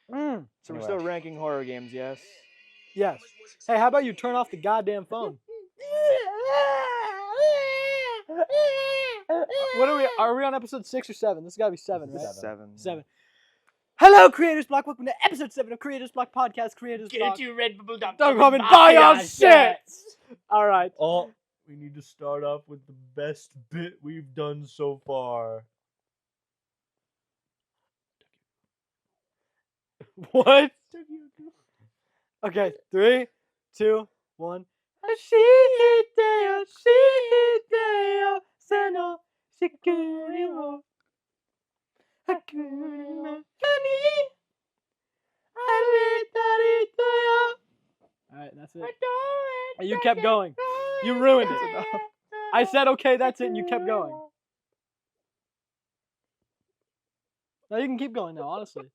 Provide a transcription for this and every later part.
So we're still ranking horror games, yes? Yes. Hey, how about you turn off the goddamn phone? What are we? Are we on episode 6 or 7? This has got to be 7, right? 7. Hello, Creators Block. Welcome to episode 7 of Creators Block Podcast. Creators Block. Get to redbubble.com Don't come and buy our shit. All right. Oh, we need to start off with the best bit we've done so far. What? Okay, 3, 2, 1. Alright, that's it. You kept going. You ruined it. I said, okay, that's it, and you kept going. Now you can keep going now, honestly.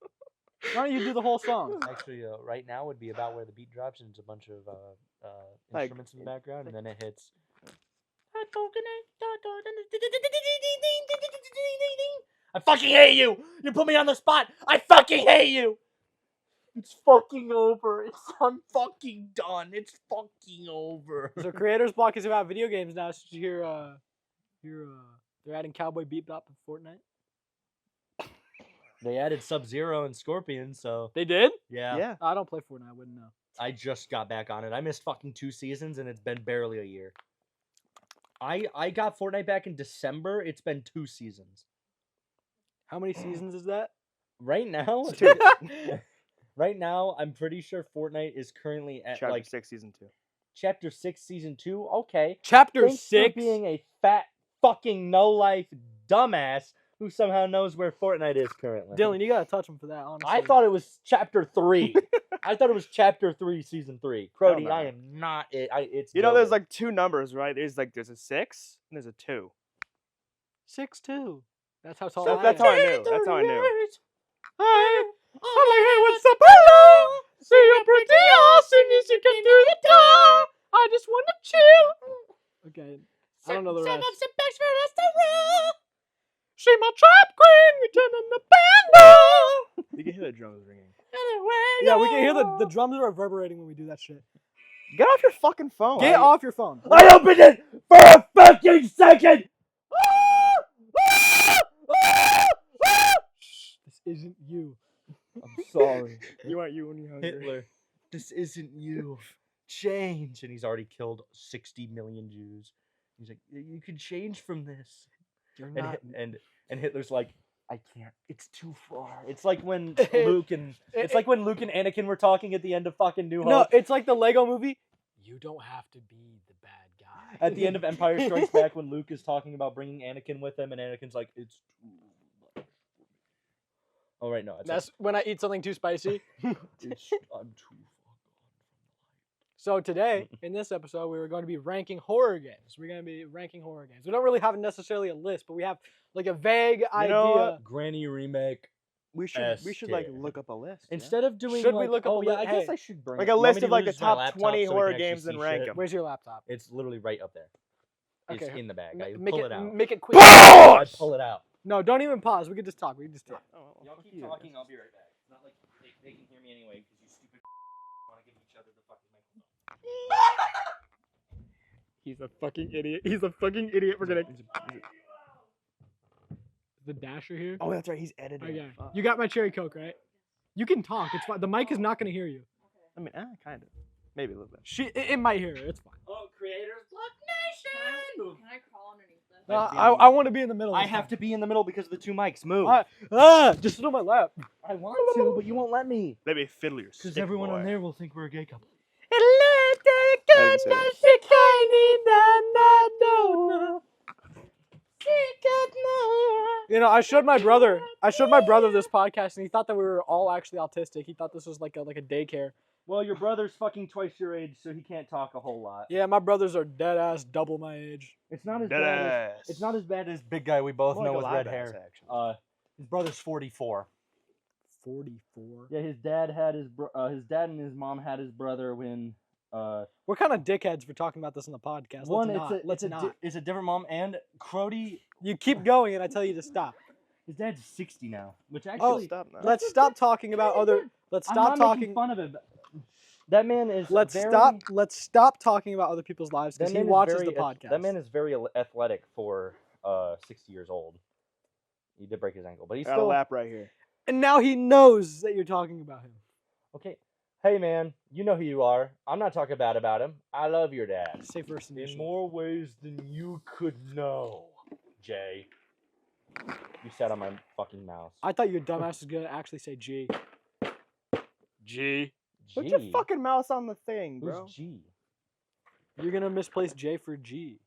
Why don't you do the whole song? Actually, right now would be about where the beat drops and it's a bunch of instruments in the background, and then it hits. I fucking hate you! You put me on the spot! I fucking hate you! It's fucking over. I'm fucking done. It's fucking over. So Creators Block is about video games now. So did you hear they're adding Cowboy Bebop to Fortnite? They added Sub-Zero and Scorpion, so... They did? Yeah. I don't play Fortnite. I wouldn't know. I just got back on it. I missed fucking 2 seasons, and it's been barely a year. I got Fortnite back in December. It's been 2 seasons. How many seasons is that? Right now? Right now, I'm pretty sure Fortnite is currently at Chapter 6, Season 2. Chapter 6, Season 2? Okay. Chapter Thanks 6? for being a fat, fucking, no-life dumbass who somehow knows where Fortnite is currently. Dylan, you gotta touch him for that, honestly. I thought it was Chapter 3. I thought it was Chapter 3, Season 3. Crody, I am not it. It's you know, there's like 2 numbers, right? There's a 6 and there's a 2. 6'2". That's how tall That's I how am. I knew. That's how I knew. Hi. I'm like, hey, what's up? Hello. See you pretty awesome as you can do the door. I just want to chill. Okay. I don't know the rest. She my trap queen, returning the bando. You can hear the drums ringing. Yeah, we can hear the drums are reverberating when we do that shit. Get off your fucking phone. Get off your phone. I opened it for a fucking second! This isn't you. I'm sorry. You aren't you when you're hungry. Hitler, this isn't you. Change. And he's already killed 60 million Jews. He's like, you can change from this. You're not. And Hitler's like, I can't. It's too far. It's like when Luke and Anakin were talking at the end of fucking New Hope. No, it's like the Lego movie. You don't have to be the bad guy. At the end of Empire Strikes Back, when Luke is talking about bringing Anakin with him, and Anakin's like, it's too much. Oh, right, no. That's when I eat something too spicy. I'm too far gone. So today, in this episode, we were going to be ranking horror games. We're going to be ranking horror games. We don't really have necessarily a list, but we have like a vague idea. Granny remake. We should like look up a list. Instead of doing Should we look up a list? I guess I should bring like a list of like the top 20 horror games and rank them. Where's your laptop? It's literally right up there. It's in the bag. I pull it out. Make it quick. I pull it out. No, don't even pause. We can just talk. Y'all keep talking. I'll be right back. It's not like they can hear me anyway because you stupid want to give each other the fucking microphone. He's a fucking idiot. He's a fucking idiot. We're gonna. The dasher here. Oh, that's right. He's editing. Okay. You got my cherry coke, right? You can talk. It's fine. The mic is not gonna hear you. I mean, kind of. Maybe a little bit. It might hear her. It's fine. Oh, Creators Block Nation! Can I crawl underneath this? I want to be in the middle. I have to be in the middle because of the 2 mics. Move. Just sit on my lap. I want to, but you won't let me. Maybe fiddle your Because stick, everyone boy. on there will think we're a gay couple. You know, I showed my brother this podcast, and he thought that we were all actually autistic. He thought this was like a daycare. Well, your brother's fucking twice your age, so he can't talk a whole lot. Yeah, my brothers are dead ass double my age. It's not as Dead bad. ass. It's not as bad as big guy we both More know like with a red live hair. ass, actually. His brother's 44. 44. Yeah, his dad had his dad and his mom had his brother when. We're kind of dickheads for talking about this on the podcast. Let's not. It's a different mom, and Crody. You keep going, and I tell you to stop. His dad's 60 now, which Oh, actually Stop now. let's stop talking about other. Let's I'm stop not talking. making fun of him. That man is Let's stop talking about other people's lives because he watches the podcast. That man is very athletic for 60 years old. He did break his ankle, but he's Got a still lap right here. And now he knows that you're talking about him. okay. Hey man, you know who you are. I'm not talking bad about him. I love your dad. Say first In initial. more ways than you could know, Jay. You sat on my fucking mouse. I thought your dumbass was gonna actually say G. G. G. Put your fucking mouse on the thing, bro. Who's G? You're gonna misplace J for G.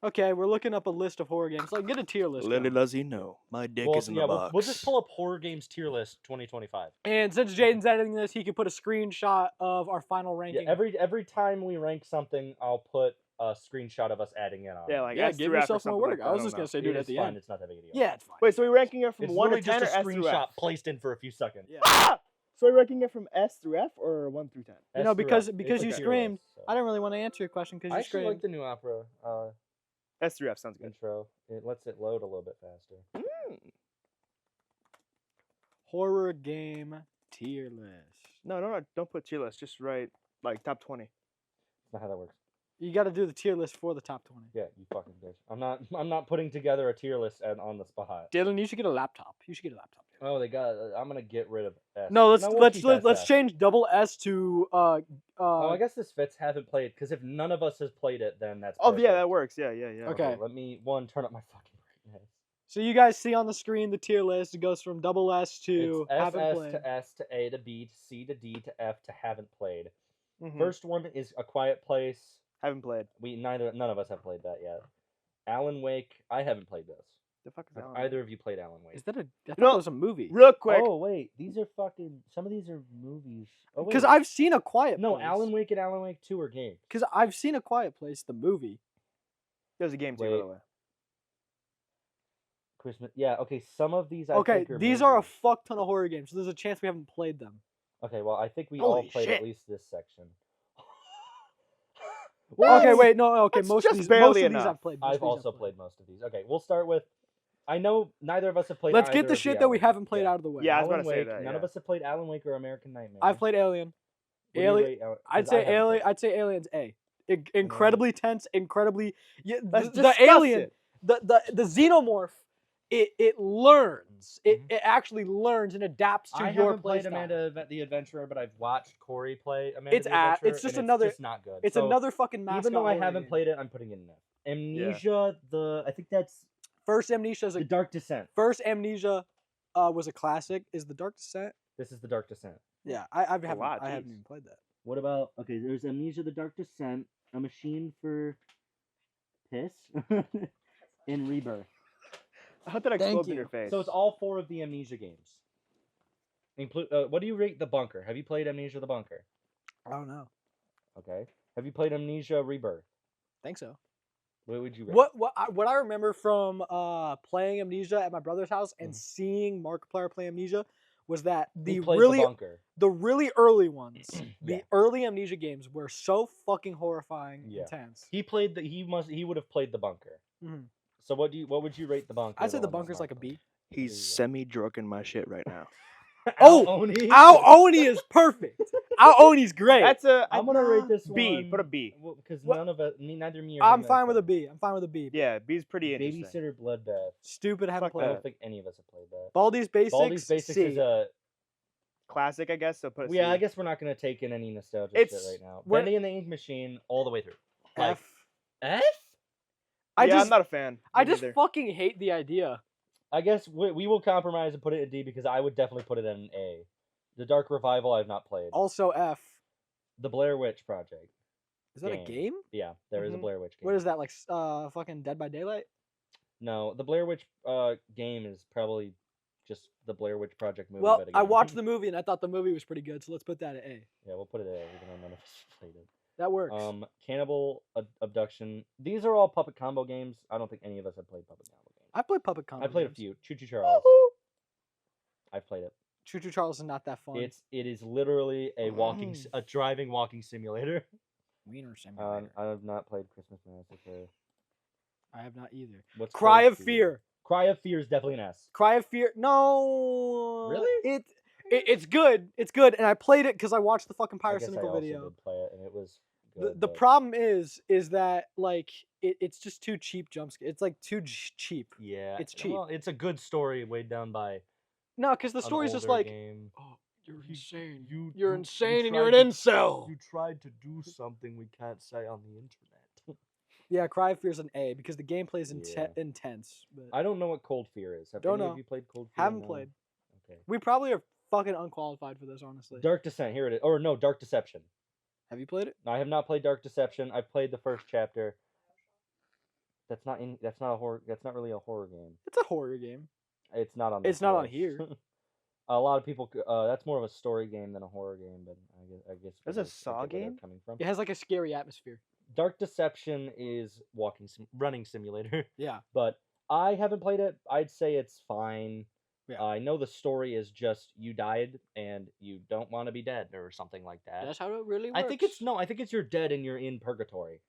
Okay, we're looking up a list of horror games. Like, get a tier list. Little going. does he know, my dick Well, is in yeah, the box. we'll just pull up horror games tier list 2025. And since Jaden's editing this, he can put a screenshot of our final ranking. Yeah, every time we rank something, I'll put a screenshot of us adding in on. Yeah, it. like Yeah, S give through F or yourself more something work. like that, I was don't just know. gonna say do it at It's the fun. end. It's not that big a deal. Yeah, it's fine. Wait, so we're ranking it from It's 1 to literally 10 or just a S through F? screenshot placed in for a few seconds. Yeah. Ah! So we're ranking it from S through F or 1 through 10? You know, S through because F. you It's a tier screamed, list, so. I didn't really want to answer your question because I you actually screamed. like the new opera S through F sounds good. intro. It lets it load a little bit faster. Horror game tier list. No, don't put tier list. Just write like top 20. That's not how that works. You got to do the tier list for the top 20. Yeah, you fucking bitch. I'm not putting together a tier list on the spot. Dylan, you should get a laptop. You should get a laptop. Oh, they got. I'm gonna get rid of S. No, let's we'll keep let's SF. change double S to Oh, I guess this fits. Haven't played because if none of us has played it, then that's. Oh, yeah, perfect. that works. Yeah. Okay. Let me turn up my fucking brightness. So you guys see on the screen the tier list. It goes from double S to It's haven't SS played. to S to A to B to C to D to F to haven't played. Mhm. First one is A Quiet Place. Haven't played. None of us have played that yet. Alan Wake. I haven't played this. The fuck is Have that? either of you played Alan Wake? Is that a? I thought No. that was a movie. Real quick. Oh wait, these are fucking. Some of these are movies. Oh, Because wait. I've seen A Quiet No, Place. Alan Wake and Alan Wake 2 are games. Because I've seen A Quiet Place, the movie. There's a game too, by Wait. the way. Christmas. Yeah. Okay. Some of these. I Okay, think are these are a movies. fuck ton of horror games, so there's a chance we haven't played them. Okay. Well, I think we Holy all played shit. at least this section. Okay, wait, no, okay, That's most of just these, barely most of these enough. I've played. most of I've these also played most of these. Okay, we'll start with. I know neither of us have played. Let's either get the of shit that we Alan- haven't played yeah. out of the way. Yeah, I was Alan about to say Wake. that, None yeah. of us have played Alan Wake or American Nightmare. I've played Alien. What do you Alien. rate Alan- 'cause I'd I say haven't Alien. played. I'd say Alien's A. Incredibly tense. Yeah, Let's the discuss alien, it. the xenomorph, it learns. Mhm. It actually learns and adapts to I your haven't play played style. Amanda the Adventurer, but I've watched Corey play Amanda It's the Adventurer. it's just and another. It's just not good. It's So, another fucking mascot. Even though I horror haven't game. played it, I'm putting it in there. Amnesia, I think that's First Amnesia is The a Dark Descent. first Amnesia, was a classic. Is the Dark Descent? This is The Dark Descent. Yeah, I haven't lot, I haven't jeez. even played that. What about there's Amnesia: The Dark Descent, A Machine for Piss, and Rebirth. How did that Thank explode in you. your face? So it's all 4 of the Amnesia games. What do you rate The Bunker? Have you played Amnesia: The Bunker? I don't know. Okay. Have you played Amnesia: Rebirth? Think so. What would you rate? What I remember from playing Amnesia at my brother's house and Mhm. seeing Markiplier play Amnesia was that He the played really The Bunker. the really early ones, the Yeah. early Amnesia games were so fucking horrifying, Yeah. intense. He played he would have played The Bunker. Mhm. So what would you rate The Bunker? I'd say the one that's bunker's not like a B. He's semi-drunken my shit right now. Oh, Oni? Ao Oni is perfect. Ao Oni's great. That's a. I'm gonna rate this B. one. Put a B. Because What? none of it, neither me or I'm him fine have with a played. B. I'm fine with a B. Yeah, B's pretty interesting. Babysitter Bloodbath. Stupid, haven't Fuck I played. don't that. think any of us have played that. Baldi's Basics. Baldi's Basics C. is a. Classic, I guess. So put a Yeah, C. I guess we're not gonna take in any nostalgia It's- shit right now. we're- Bendy and the Ink Machine all the way through. Like, F. F? I yeah, just I'm not a fan. I Me just neither. fucking hate the idea. I guess we will compromise and put it in D because I would definitely put it in an A. The Dark Revival I've not played. Also F. The Blair Witch Project. Is that a Game. game? Yeah, there is a Mhm. Blair Witch game. What is that, like fucking Dead by Daylight? No, the Blair Witch game is probably just the Blair Witch Project movie. Well, but I again. watched the movie and I thought the movie was pretty good, so let's put that at A. Yeah, we'll put it there, even though none of us played it. That works. Cannibal Abduction. These are all puppet combo games. I don't think any of us have played puppet combo games. I played Puppet Combo. I played a games. few. Choo Choo Charles. I've played it. Choo Choo Charles is not that fun. It is literally a driving walking simulator. Wiener Simulator. I have not played Christmas Massacre. I have not either. What's Cry Cold of Fear. Cry of Fear is definitely an S. Cry of Fear. No. Really? It's good. It's good, and I played it because I watched the fucking I guess I Pyrocynical also video. did play it, and it was The good. the but- problem is that like it's just too cheap jump scare. It's like too cheap. Yeah, it's cheap. Well, it's a good story weighed down by No, because the an story's just older like, game. oh, you're insane. You- You're you- insane, you and you're an tried to- incel. You tried to do something we can't say on the internet. Yeah, Cry of Fear's an A because the gameplay is Yeah. intense. But I don't know what Cold Fear is. Have Don't any know. of you played Cold Fear? haven't No? played. Okay. We probably are fucking unqualified for this, honestly. Dark Descent. Here it is. Or no, Dark Deception. Have you played it? I have not played Dark Deception. I've played the first chapter. That's not a horror. That's not really a horror game. It's a horror game. It's not on. It's not on here. A lot of people. That's more of a story game than a horror game, but I guess. That's a I get Saw where they're game? Coming from. It has like a scary atmosphere. Dark Deception is running simulator, Yeah. but I haven't played it. I'd say it's fine. Yeah. I know the story is just you died and you don't want to be dead or something like that. That's how it really works. I think it's you're dead and you're in purgatory.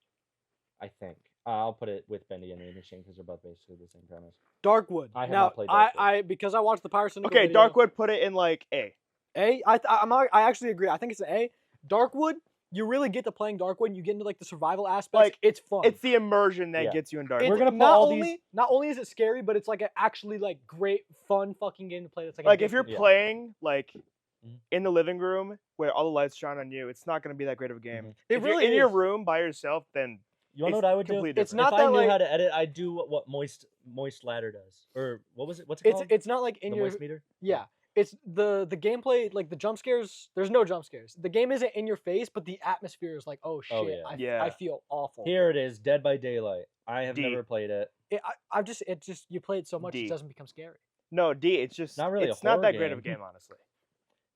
I think. I'll put it with Bendy and the Machine because they're both basically the same premise. Darkwood. I have now, not played Darkwood. because I watched the Pyrocynical Okay, video. Darkwood put it in like A. A. I actually agree. I think it's an A. Darkwood. You really get to playing Darkwood. And you get into like the survival aspects. Like, it's fun. It's the immersion that Yeah. gets you in It's Darkwood. We're gonna put not all only these- not only is it scary, but it's like an actually like great fun fucking game to play. That's Like if you're Yeah. playing like Mhm. in the living room where all the lights shine on you, it's not gonna be that great of a game. Mhm. It If really you're in your is. room by yourself, then You wanna know It's what I would do? completely It's different. not if I that, knew like- how to edit, I'd do what Moist Ladder does. Or what was it? What's it it's called? it's not like in the your Moist meter. yeah. It's the gameplay, like the jump scares. There's no jump scares. The game isn't in your face, but the atmosphere is like, oh shit, Oh, yeah. Yeah. I feel awful. Here it is, Dead by Daylight. I have D. never played it. It just you play it so much D. it doesn't become scary. no, D. It's just Not really a It's not horror that great of a game. game, honestly.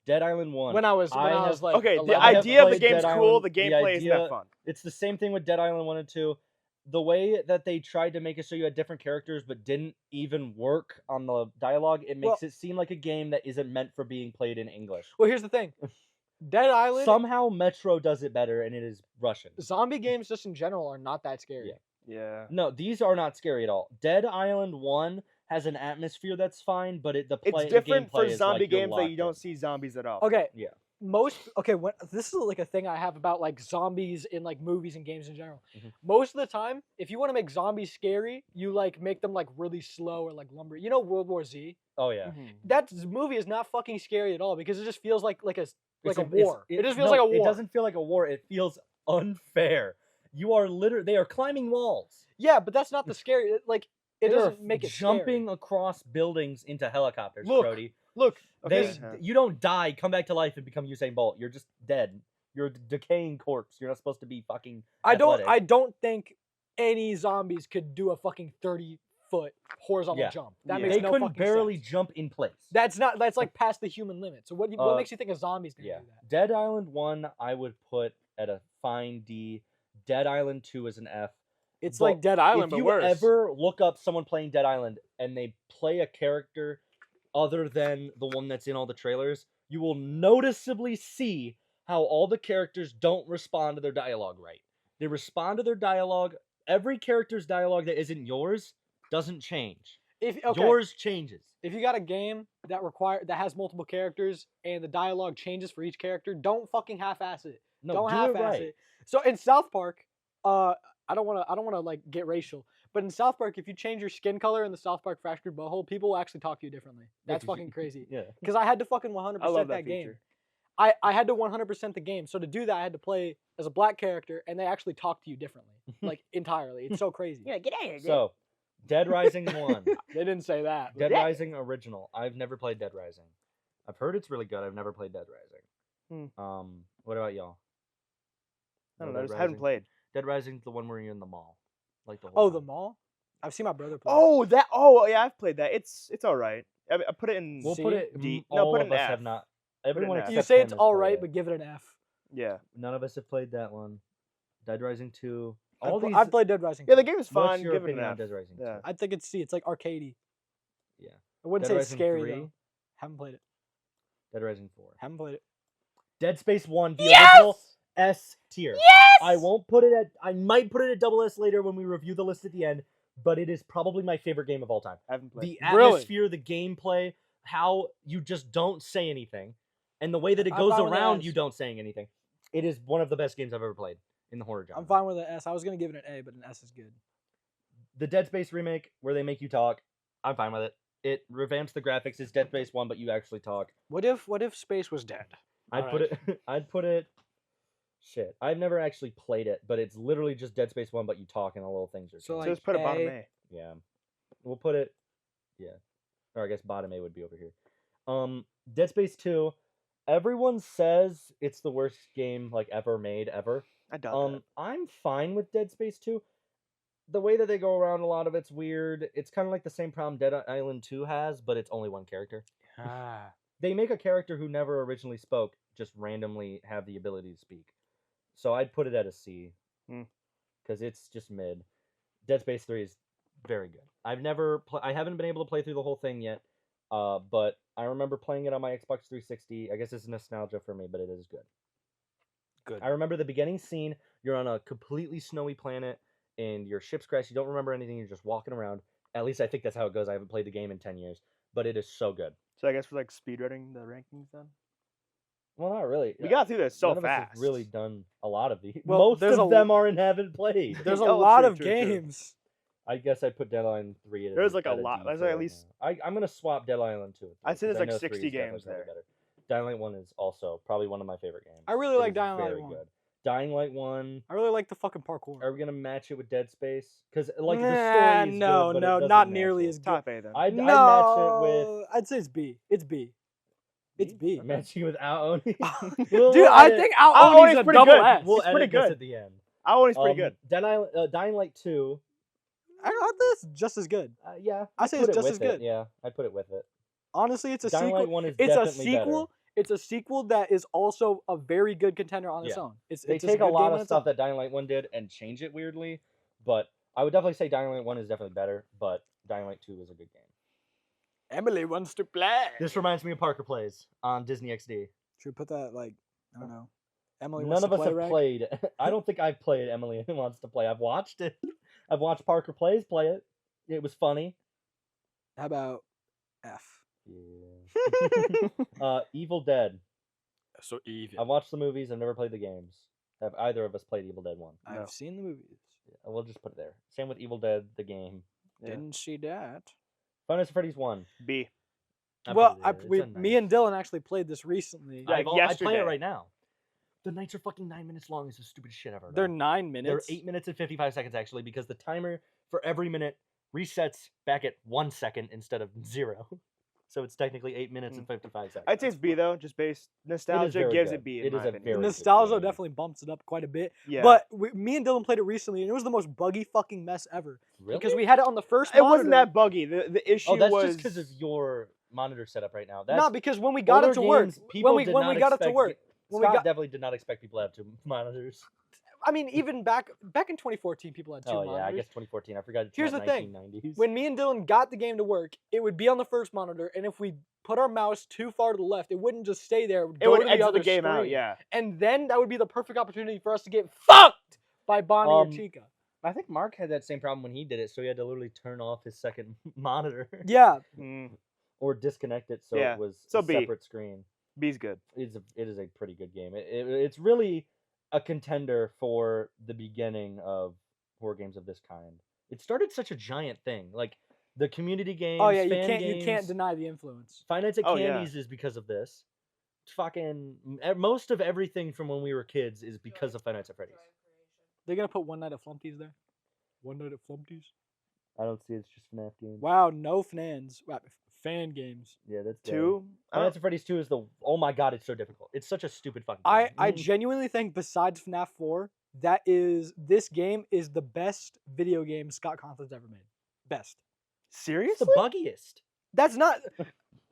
Dead Island 1. When I was have- like Okay, 11. the I have idea of the played game's Dead cool. Island. The The gameplay isn't idea- that fun. It's the same thing with Dead Island 1 and 2. The way that they tried to make it so you had different characters but didn't even work on the dialogue, it makes it seem like a game that isn't meant for being played in English. Well, here's the thing. Dead Island. Somehow Metro does it better, and it is Russian. Zombie games just in general are not that scary. Yeah. Yeah. No, these are not scary at all. Dead Island 1 has an atmosphere that's fine, but the It's the different for gameplay is zombie like you're games that you locked don't in. see zombies at all. Okay. Yeah. This is like a thing I have about like zombies in like movies and games in general. Mhm. Most of the time, if you want to make zombies scary, you like make them like really slow or like lumber. You know World War Z? Oh yeah. Mhm. That movie is not fucking scary at all because it just feels like a It's war. It just feels like a war. It doesn't feel like a war. It feels unfair. You are they are climbing walls. Yeah, but that's not the scary. Like it They are doesn't make it jumping scary. across buildings into helicopters, Look, Brody. Look, Okay. You don't die, come back to life, and become Usain Bolt. You're just dead. You're a decaying corpse. You're not supposed to be fucking. I athletic. don't think any zombies could do a fucking 30-foot horizontal Yeah. jump. That Yeah. makes They no couldn't fucking barely sense. jump in place. That's like past the human limit. So what makes you think a zombie's gonna Yeah. do that? Dead Island 1, I would put at a fine D. Dead Island 2 is an F. It's But like Dead Island, if but you worse. ever look up someone playing Dead Island and they play a character other than the one that's in all the trailers, you will noticeably see how all the characters don't respond to their dialogue right. They respond to their dialogue. Every character's dialogue that isn't yours doesn't change. Yours changes. If you got a game that has multiple characters and the dialogue changes for each character, don't fucking half-ass it. No, Don't do half-ass it right. it. So in South Park, I don't want to like get racial, but in South Park, if you change your skin color in the South Park fractured butthole, people will actually talk to you differently. That's fucking crazy. Yeah. Because I had to fucking 100% I love that that game. feature. I had to 100% the game. So to do that, I had to play as a black character, and they actually talk to you differently, like entirely. It's so crazy. Yeah, get out of here. So, Dead Rising 1. They didn't say that. but- Dead Rising original. I've never played Dead Rising. I've heard it's really good. I've never played Dead Rising. What about y'all? I don't No know. I Dead just haven't Rising? played. Dead Rising's the one where you're in the mall, like the whole. Oh, the time. mall? I've seen my brother play. Oh, that. Oh, yeah, I've played that. It's all right. I put it in. We'll C? put it. D. All No, put it of in us F. have not. it in Everyone F. except You say him it's has all played right, it. but give it an F. Yeah. None of us have played that one. Dead Rising 2. I've All pl- these. I've played Dead Rising. Yeah, the 2. game is What's fine. your Give it an opinion on F. Dead Rising 2? Yeah. I think it's C. It's like arcadey. Yeah. I wouldn't Dead say it's Rising scary 3. though. Haven't played it. Dead Rising 4. Haven't played it. Dead Space 1, the Yes! original S tier. Yes. I won't put it at. I might put it at double S later when we review the list at the end. but it is probably my favorite game of all time. I haven't played. The Really? atmosphere, the gameplay, how you just don't say anything, and the way that it I'm goes fine with the around S. you don't saying anything. It is one of the best games I've ever played in the horror genre. I'm fine with an S. I was gonna give it an A, but an S is good. The Dead Space remake, where they make you talk, I'm fine with it. It revamps the graphics. It's Dead Space 1, but you actually talk. What if space was dead? I'd put it. Shit, I've never actually played it, but it's literally just Dead Space 1, but you talk and the little things are. So, changed. So just put a bottom A. A. Yeah, we'll put it. Yeah, or I guess bottom A would be over here. Dead Space 2. Everyone says it's the worst game like ever made ever. I doubt that. I'm fine with Dead Space 2. The way that they go around a lot of it's weird. It's kind of like the same problem Dead Island 2 has, but it's only one character. Ah. They make a character who never originally spoke just randomly have the ability to speak. So I'd put it at a C. Because it's just mid. Dead Space 3 is very good. I haven't been able to play through the whole thing yet, but I remember playing it on my Xbox 360. I guess it's nostalgia for me, but it is good. Good. I remember the beginning scene. You're on a completely snowy planet, and your ship's crashed. You don't remember anything. You're just walking around. At least I think that's how it goes. I haven't played the game in 10 years, but it is so good. So I guess we're like speedrunning the rankings then. Well, not really. We got through this so None of us fast. have really done a lot of these. Well, Most there's of a- them are in haven't played. There's a Oh, lot true, of true, true. games. I guess I put Dead Island 3 at There's like a at lot. D There's for like at right least. now. I'm going to swap Dead Island 2. I'd say there's because I like know 3 60 is definitely games there. better. Dying Light 1 is also probably one of my favorite games. I really It like is Dying Light very 1. good. Dying Light 1. I really like the fucking parkour. Are we gonna match it with Dead Space? Because like the Nah, story is no, good, but it no, doesn't not match nearly it. as good. Top A then. I'd No, match it with. I'd say it's B. It's B. It's B. Matching with Out Oni. Dude, I think Out Oni's a pretty double good. S. we'll it's pretty edit this good. at the end. Owen's pretty good. Dying Light 2. I got this just as good. Yeah, I I'd say put it's it just with as it. good. Yeah, I put it with it. Honestly, it's a Dying sequel. Light 1 is It's a definitely sequel. better. It's a sequel that is also a very good contender on its Yeah. own. It's They it's take a a good lot game on of its stuff own. that Dying Light 1 did and change it weirdly, but I would definitely say Dying Light 1 is definitely better, but Dying Light 2 is a good game. Emily wants to play. This reminds me of Parker Plays on Disney XD. Should we put that like I don't know? Emily None wants of to us play. have Rag? played. I don't think I've played Emily Wants to Play. I've watched it. I've watched Parker Plays play it. It was funny. How about F? Yeah. Evil Dead. So evil. I've watched the movies. I've never played the games. Have either of us played Evil Dead 1? I've No. seen the movies. Yeah, we'll just put it there. Same with Evil Dead, the game. Yeah. Didn't see that. Final Fantasy Freddy's 1. B. I Well, put it there. It's me a nice- and Dylan actually played this recently. Yeah, I play yesterday. it right now. The nights are fucking 9 minutes long. It's the stupidest shit ever. They're done. 9 minutes. They're 8 minutes and 55 seconds actually, because the timer for every minute resets back at 1 second instead of 0. So it's technically 8 minutes and 55 seconds. I'd say it's B though, just based nostalgia very gives good. it B. It In is my a opinion. very The good nostalgia game. definitely bumps it up quite a bit. Yeah. But me and Dylan played it recently, and it was the most buggy fucking mess ever. Really? Because we had it on the first it wasn't monitor. that buggy. The issue Oh, that's was just because of your monitor setup right now. That's Not because when we got it older to work, games, people when we did when not we got it to expect work, it- when we Scott got, definitely did not expect people to have 2 monitors. I mean, even back in 2014, people had 2 Oh monitors. yeah, I guess 2014. I forgot. It's Here's not the thing. 1990s. When me and Dylan got the game to work, it would be on the first monitor, and if we put our mouse too far to the left, it wouldn't just stay there. it would to the exit other the game out. screen. Yeah. And then that would be the perfect opportunity for us to get fucked by Bonnie or Chica. I think Mark had that same problem when he did it, so he had to literally turn off his second monitor Yeah, Mm, or disconnect it so Yeah, it was so a B. separate screen. B's good. It is a pretty good game. It's really a contender for the beginning of horror games of this kind. It started such a giant thing, like the community games. oh yeah, you fan can't games. deny the influence. Five Nights at Oh, yeah. Candy's is because of this. Fucking most of everything from when we were kids is because of Five Nights at Freddy's. They're gonna put One Night at Flumpty's there. One Night at Flumpty's. I don't see it's just FNAF games. Wow, no fans. Wow, fan games. Yeah, that's dead. 2. Five Nights at Freddy's 2 is the oh my god, it's so difficult. It's such a stupid fucking I game. genuinely think besides FNAF 4, this game is the best video game Scott Conkling's ever made. Best. It's Seriously? the buggiest. That's not.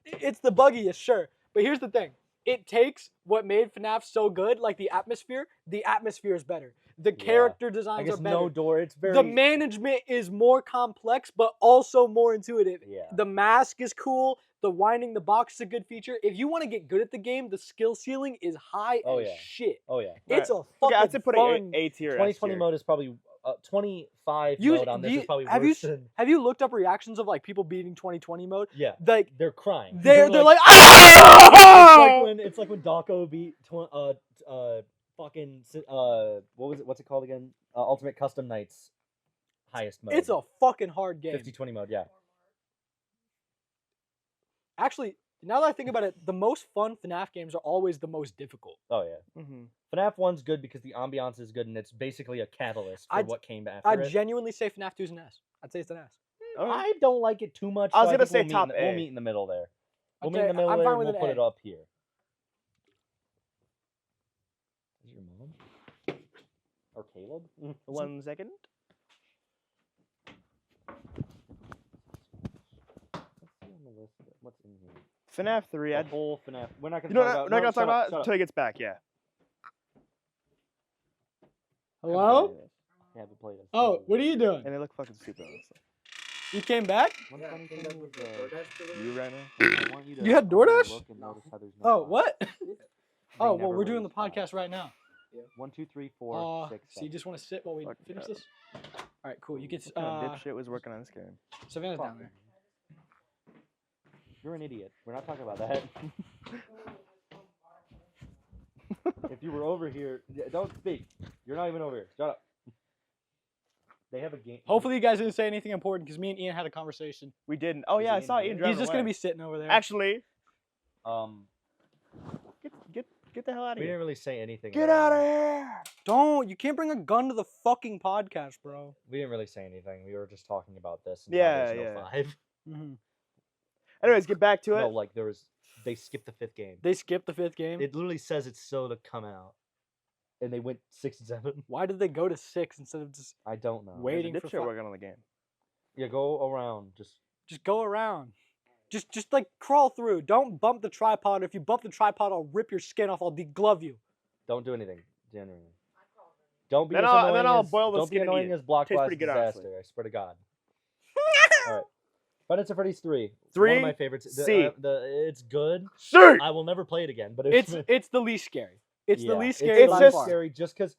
It's the buggiest, sure. But here's the thing. It takes what made FNAF so good, like the atmosphere. The atmosphere is better. The Yeah. character I designs guess are better. no door. It's very The management is more complex, but also more intuitive. yeah. The mask is cool. The winding the box is a good feature. If you want to get good at the game, the skill ceiling is high Oh, as yeah. shit. Oh yeah. It's a fucking Okay, I'd say put fun. A tier. S 2020 tier. mode is probably 25 mode on this is probably worse than... Have you looked up reactions of like people beating 2020 mode? Yeah, Like they're crying. they're like, like ah! it's like when Dako beat fucking what's it called again? Ultimate Custom Nights highest mode. It's a fucking hard game. 50-20 mode, yeah. Actually, now that I think about it, the most fun FNAF games are always the most difficult. Oh yeah. FNAF 1's good because the ambiance is good and it's basically a catalyst for what came after I'd it. genuinely say FNAF 2's an S. I'd say it's an S. I don't like it too much. I was gonna think say top A. We'll meet in the middle there. We'll meet Okay, in the middle I'm there fine and with we'll an put A. it up here. Is your mom? Or Caleb? 1 second. Let's see on the list what's in here. FNAF 3. The whole FNAF. We're not gonna We're talk not gonna talk about shut it up. until he gets back. Yeah. Hello? I haven't played it. Oh, what are you doing? And they look fucking stupid. Honestly. You came back? One funny thing was, You right now? I want you to You had DoorDash? look and notice how there's no Oh, fun. what? Oh, well, never we're doing the released five. podcast right now. 1, 2, 3, 4, 6, So you just want to sit while we Fuck finish yeah. this? All right, cool. You get What kind of dipshit was working on this game? Savannah's down there. You're an idiot. We're not talking about that. If you were over here, don't speak. You're not even over here. Shut up. They have a game. Hopefully you guys didn't say anything important because me and Ian had a conversation. We didn't. Oh yeah, I saw Ian driving He's just away. gonna be sitting over there. Actually, get the hell out of we here. didn't really say anything. Get about out of it. here. Don't. You can't bring a gun to the fucking podcast, bro. We didn't really say anything. We were just talking about this. And Yeah, how there's no 5. Anyways, get back to it. No, like they skipped the 5th game. They skipped the 5th game. It literally says it's still to come out, and they went 6 and 7. Why did they go to 6 instead of just I don't know. Wait. There's waiting a for dipshit fi- working on the game. Yeah, go around. just go around? Just like crawl through. Don't bump the tripod. If you bump the tripod, I'll rip your skin off. I'll deglove you. Don't do anything. Genuinely. Don't be Then as I'll- annoying then I'll as, boil the don't be skin and annoying eat it. as Block Tastes Blast pretty good, Disaster. honestly. I swear to God. All right. Five Nights at Freddy's 3. One 3, of my favorites. C. It's good. C. I will never play it again, but It's the least scary. It's the yeah, least scary it's by just far. scary just because,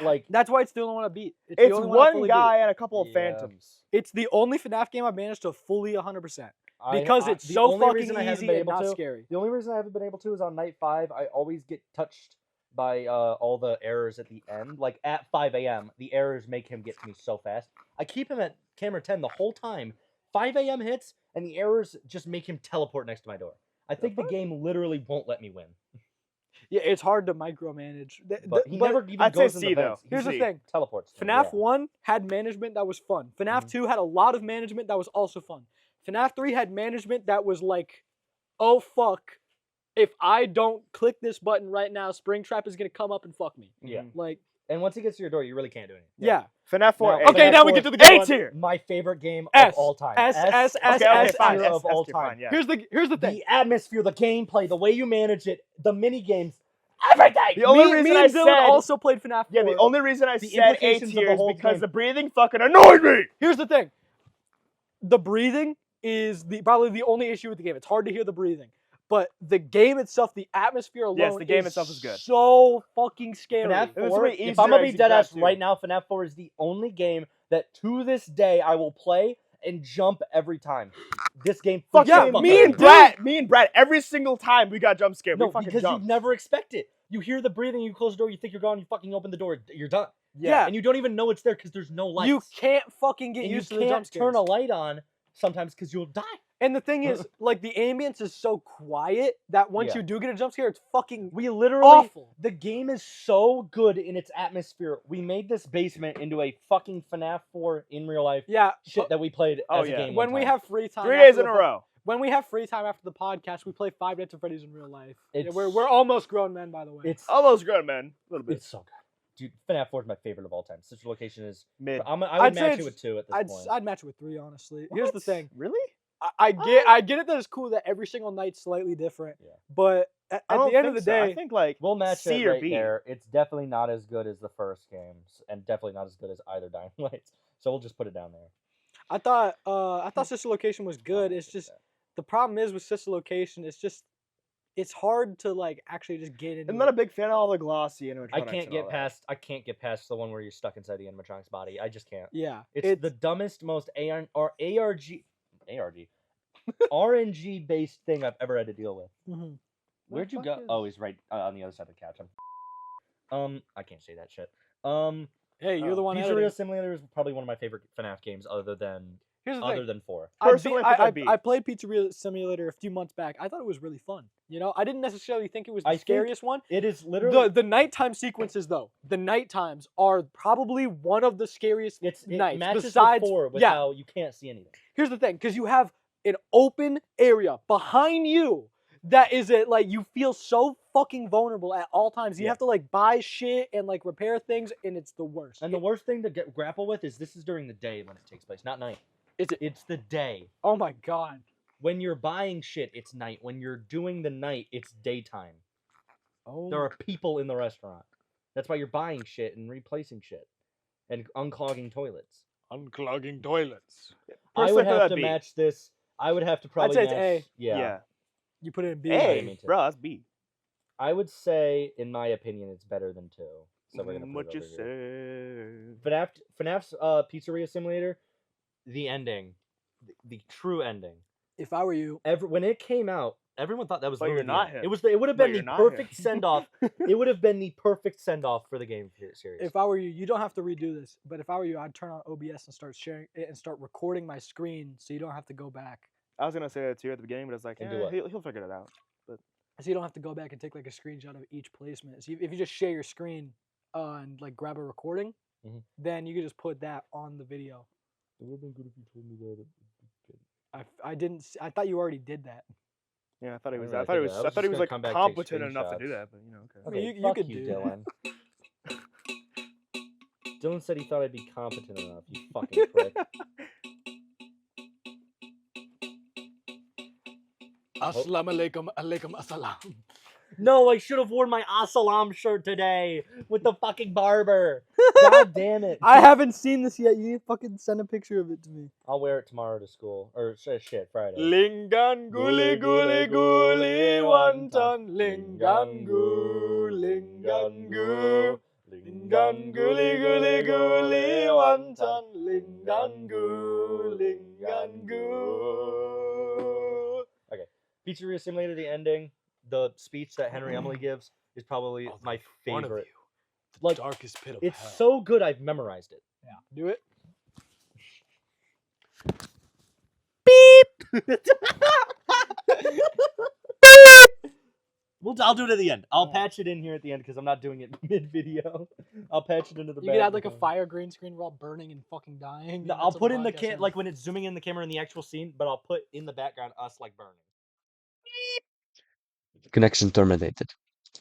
like, That's why it's the only one I beat. the It's only one I one fully guy beat. and a couple of Yeah. phantoms. It's the only FNAF game I've managed to fully 100%. I- Because it's the so only fucking reason I haven't easy been and able not to- scary. The only reason I haven't been able to is on night 5. I always get touched by all the errors at the end. Like at 5 a.m., the errors make him get to me so fast. I keep him at camera 10 the whole time. 5 a.m. hits, and the errors just make him teleport next to my door. I think the game literally won't let me win. Yeah, it's hard to micromanage. But he never even I'd say goes in C, the though. vents. He Here's the C. thing. teleports. to me, FNAF yeah. 1 had management that was fun. FNAF 2 had a lot of management that was also fun. FNAF 3 had management that was like, oh fuck, if I don't click this button right now, Springtrap is going to come up and fuck me. Yeah. Like, And once he gets to your door, you really can't do anything. yeah. FNAF 4. Now- Okay, FNAF now we 4 get to the good A one. tier. My favorite game S. of all time. S, S, S, Okay, okay, S, fine. S. tier of all tier, time. fine, yeah. Here's the thing. The atmosphere, the gameplay, the way you manage it, the mini games, everything. The only me reason and I Dylan said also played FNAF 4. yeah, the only reason I The said A implications of the tier is whole because game. the breathing fucking annoyed me. Here's the thing. The breathing is probably the only issue with the game. It's hard to hear the breathing. But the game itself, the atmosphere alone, Yes, the game itself is good. So fucking scary. FNAF It was 4, really if easy I'm gonna to be dead grab ass too. right now, FNAF 4 is the only game that to this day I will play and jump every time. This game, Fuck Yeah, yeah, fucking me and amazing. Brad, every single time we got jump scared. No, we fucking because jumped. you never expect it. You hear the breathing, you close the door, you think you're gone, you fucking open the door, you're done. Yeah. And you don't even know it's there because there's no lights. You can't fucking get and you used to the jump can't scares. turn a light on sometimes because you'll die. And the thing is, like, the ambience is so quiet that once Yeah. you do get a jump scare, it's fucking We literally, awful. the game is so good in its atmosphere. We made this basement into a fucking FNAF 4 in real life Yeah. shit that we played Oh, as a yeah. game. When one we time. have free time, 3 after days in the a po- row. When we have free time after the podcast, we play Five Nights at Freddy's in real life. Yeah, It's- we're almost grown men, by the way. it's Almost good, man. A little bit. it's so good. Dude, FNAF 4 is my favorite of all time. Sister Location is. Mid. I would I'd say match it it's- with 2 at this I'd point. I'd match it with 3, honestly. Here's the What? thing. Really? I get it that it's cool that every single night's slightly different. Yeah. But at I don't the end of think the so. day, I think like We'll match C it or right B. there. It's definitely not as good as the first games, and definitely not as good as either Dying Lights. So we'll just put it down there. I thought Sister Location was good. Oh, It's look at just that. the problem is with Sister Location, it's just it's hard to like actually just get into. I'm not a big fan of all the glossy animatronics. I can't and all that. I can't get past the one where you're stuck inside the animatronic's body. I just can't. Yeah, It's the dumbest, most RNG based thing I've ever had to deal with. Mhm. Where'd you go? Oh, he's right on the other side of the couch. I can't say that shit. Hey, you're the one. Pizzeria editing. Simulator is probably one of my favorite FNAF games, other than Here's the thing. 4. Personally, I put that I played Pizzeria Simulator a few months back. I thought it was really fun. You know, I didn't necessarily think it was the I think scariest one. It is literally The nighttime sequences though. The night times are probably one of the scariest it nights. matches Besides, with 4 with yeah. how you can't see anything. Here's the thing, because you have an open area behind you that is it like you feel so fucking vulnerable at all times. You Yeah. have to like buy shit and like repair things, and it's the worst. And the worst thing to grapple with is this is during the day when it takes place, not night. It's the day. Oh my god. When you're buying shit, it's night. When you're doing the night, it's daytime. Oh. There are people in the restaurant. That's why you're buying shit and replacing shit and unclogging toilets. Unclogging toilets. I would have to match this. I would have to probably I'd say match. it's A. Yeah. You put it in B. A, bro, that's B. I would say, in my opinion, it's better than 2. So we're gonna put What it you over here. say? FNAF's Pizzeria Simulator, the ending, the true ending. If I were you, When it came out, everyone thought that was But literally you're not the end. him. It would have But been you're the not perfect him. send off. It would have been the perfect send off for the game series. if I were you, you don't have to redo this. But if I were you, I'd turn on OBS and start sharing it and start recording my screen, so you don't have to go back. I was gonna say that too at the beginning, but it's like, And do what? he'll figure it out. So you don't have to go back and take like a screenshot of each placement. So if you just share your screen and like grab a recording, Mhm. then you can just put that on the video. It would have been good if you told me that. I didn't. I thought you already did that. Yeah, I thought he was. really I thought he think was. that. I was I thought he just was gonna like come back and take competent enough to do screenshots. that, but you know, okay. I mean, Okay, you fuck could you, do Dylan. Dylan said he thought I'd be competent enough. You fucking prick. Assalamu alaikum, alaikum assalam. No, I should have worn my Asalam shirt today with the fucking barber. God damn it. I haven't seen this yet. You need to fucking send a picture of it to me. I'll wear it tomorrow to school. Or shit, Friday. Lingan guli guli guli wonton. Lingan goo, lingan goo. Lingan guli guli guli wonton. Lingan goo, lingan goo. Pizzeria Simulator, the ending, the speech that Henry Emily gives is probably my favorite. The darkest pit of It's hell. so good I've memorized it. Yeah. Do it. I'll do it at the end. I'll patch it in here at the end because I'm not doing it mid-video. I'll patch it into the You could add like a fire green screen. We're all burning and fucking dying. No, I'll put in the like when it's zooming in the camera in the actual scene, but I'll put in the background us like burning. Connection terminated.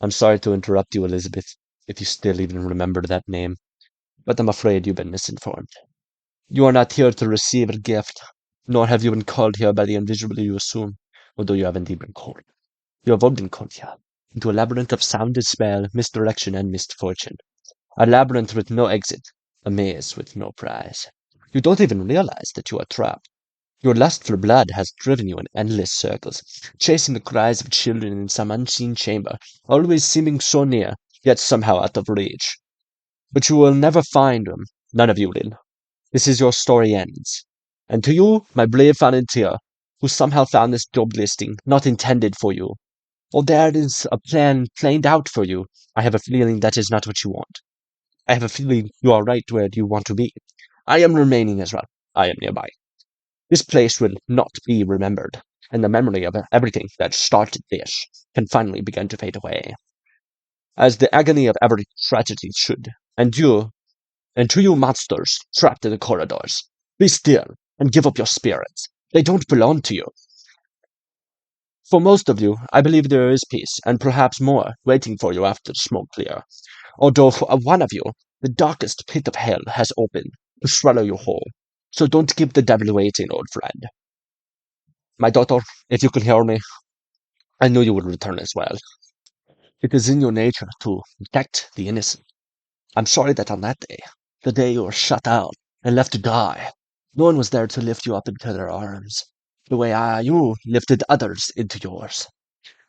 I'm sorry to interrupt you, Elizabeth, if you still even remember that name, but I'm afraid you've been misinformed. You are not here to receive a gift, nor have you been called here by the invisible you assume, although you haven't even been called. You have all been called here, into a labyrinth of sound and spell, misdirection and misfortune. A labyrinth with no exit, a maze with no prize. You don't even realize that you are trapped. Your lust for blood has driven you in endless circles, chasing the cries of children in some unseen chamber, always seeming so near, yet somehow out of reach. But you will never find them. None of you will. This is your story ends. And to you, my brave volunteer, who somehow found this job listing not intended for you, or there is a plan planned out for you, I have a feeling that is not what you want. I have a feeling you are right where you want to be. I am remaining as well. I am nearby. This place will not be remembered, and the memory of everything that started this can finally begin to fade away. As the agony of every tragedy should. And to you monsters trapped in the corridors, be still and give up your spirits. They don't belong to you. For most of you, I believe there is peace, and perhaps more, waiting for you after the smoke clear. Although for one of you, the darkest pit of hell has opened to swallow you whole. So don't keep the devil waiting, old friend. My daughter, if you can hear me, I knew you would return as well. It is in your nature to protect the innocent. I'm sorry that on that day, the day you were shut out and left to die, no one was there to lift you up into their arms, the way you lifted others into yours.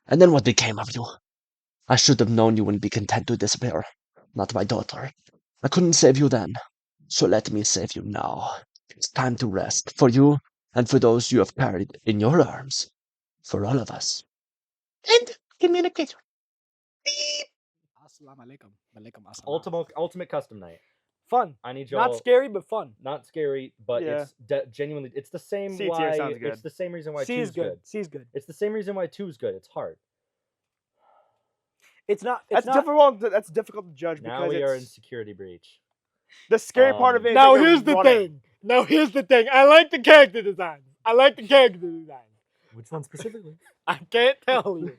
And then what became of you? I should have known you wouldn't be content to disappear. Not my daughter. I couldn't save you then, so let me save you now. It's time to rest, for you and for those you have carried in your arms. For all of us. End communication. Beep. Assalamu alaikum. Walaikum assalam. Ultimate custom night. Fun. I need y'all. Not scary, but fun. Not scary, but Yeah. it's genuinely. It's the same C tier why. sounds good. It's the same reason why C 2's is good. C is good. It's the same reason why 2's good. It's hard. It's not. That's difficult. That's difficult to judge Now because we are in it's security breach. the scary part of it. Is Now that you're here's the running. thing. Now here's the thing. I like the character design. I like the character design. Which one specifically? I can't tell you,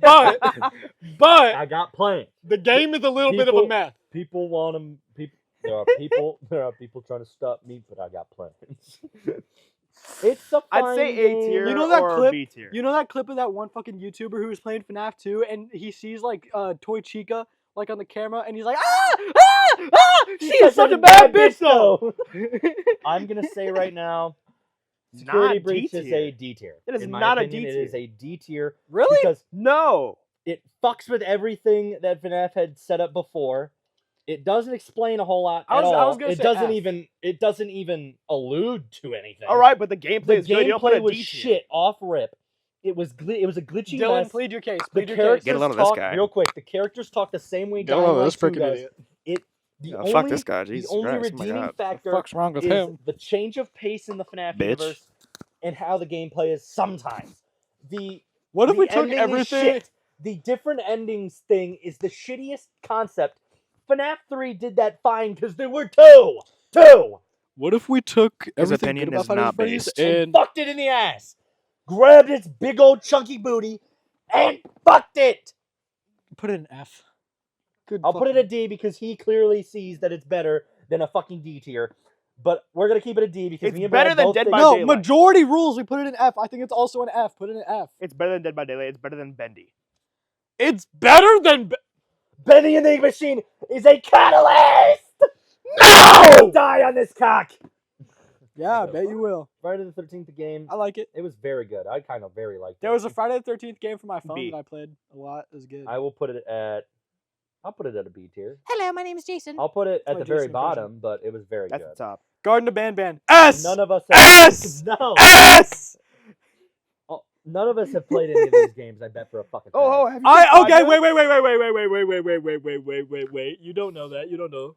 but I got plans. the game is a little bit of a mess. People want them. There are people trying to stop me, but I got plans. It's a fine I'd say A game. tier You know that or clip? B tier. You know that clip of that one fucking YouTuber who was playing FNAF 2 and he sees like Toy Chica like on the camera and he's like she is such a bad bitch though. I'm gonna say right now, security Not breach D is tier. a D tier. It is In my not a opinion, D It is tier. a D tier. Really? Because No. it fucks with everything that FNAF had set up before. It doesn't explain a whole lot at all. I was gonna it say doesn't F. even. It doesn't even allude to anything. All right, but the gameplay The is good. You don't put gameplay a was D tier. shit off rip. It was a glitchy Dylan, mess. plead your case. The Plead your characters case. Get a load of this talk guy. real quick. The characters talk the same way Get a load of Dying this Light 2 freaking does. idiot. The Oh, only, fuck this guy. the Jesus only Christ. Oh my redeeming God. factor Fuck's wrong with is him? the change of pace in the FNAF Bitch. universe and how the gameplay is sometimes. What if The we took ending is everything? shit. The different endings thing is the shittiest concept. FNAF 3 did that fine because there were two. What if we took His everything opinion good about is Five Nights not at Freddy's based. And fucked it in the ass. Grabbed its big old chunky booty and fucked it. put it in F? Good. I'll put it a D because he clearly sees that it's better than a fucking D tier. But we're gonna keep it a D because It's me and better Brad than both Dead think- by No, Daylight. majority rules. We put it in F. I think it's also an F. Put it in F. It's better than Dead by Daylight. It's better than Bendy. It's better than. Benny and the Ink Machine is a catalyst. No! Die on this cock. Yeah, I bet you will. Friday the 13th game. I like it. It was very good. I kind of very liked it. There was a Friday the 13th game for my phone B. that I played a lot. It was good. I will put it at. I'll put it at a B tier. Hello, my name is Jason. I'll put it at my the very Jason impression. bottom, but it was very That's good. the top. Garden of Ban. S. None of us. S! No. S! None of us have played any of these games. I bet for a fucking. Oh, fact. have you played I okay. five Wait. You don't know that. You don't know.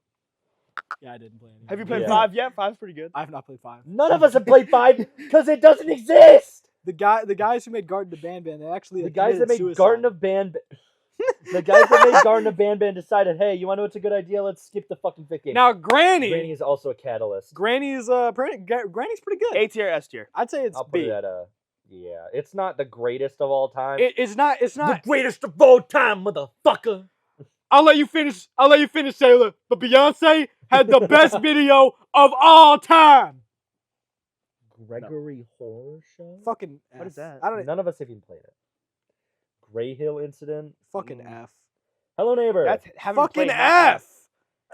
Yeah, I didn't play any. Have you played Yeah. 5 yet? 5's pretty good. I have not played 5. None of us have played 5 because it doesn't exist. The guys who made Garden of Ban, they actually The guys that made committed Garden suicide. of Ban. The guys that made Garden of Ban decided, hey, you want to know what's a good idea? Let's skip the fucking fifth game. Now Granny Granny is also a catalyst. Granny's pretty good. A tier, S tier. I'd say it's I'll put B. it at a. Yeah, it's not the greatest of all time. It's not. the greatest of all time, motherfucker. I'll let you finish, Sailor. But Beyonce had the best video of all time. Gregory Horror Show. Fucking F. What is that? I don't. None of us have even played it. Gray Hill Incident. Fucking F. Hello Neighbor. That's having Fucking played F.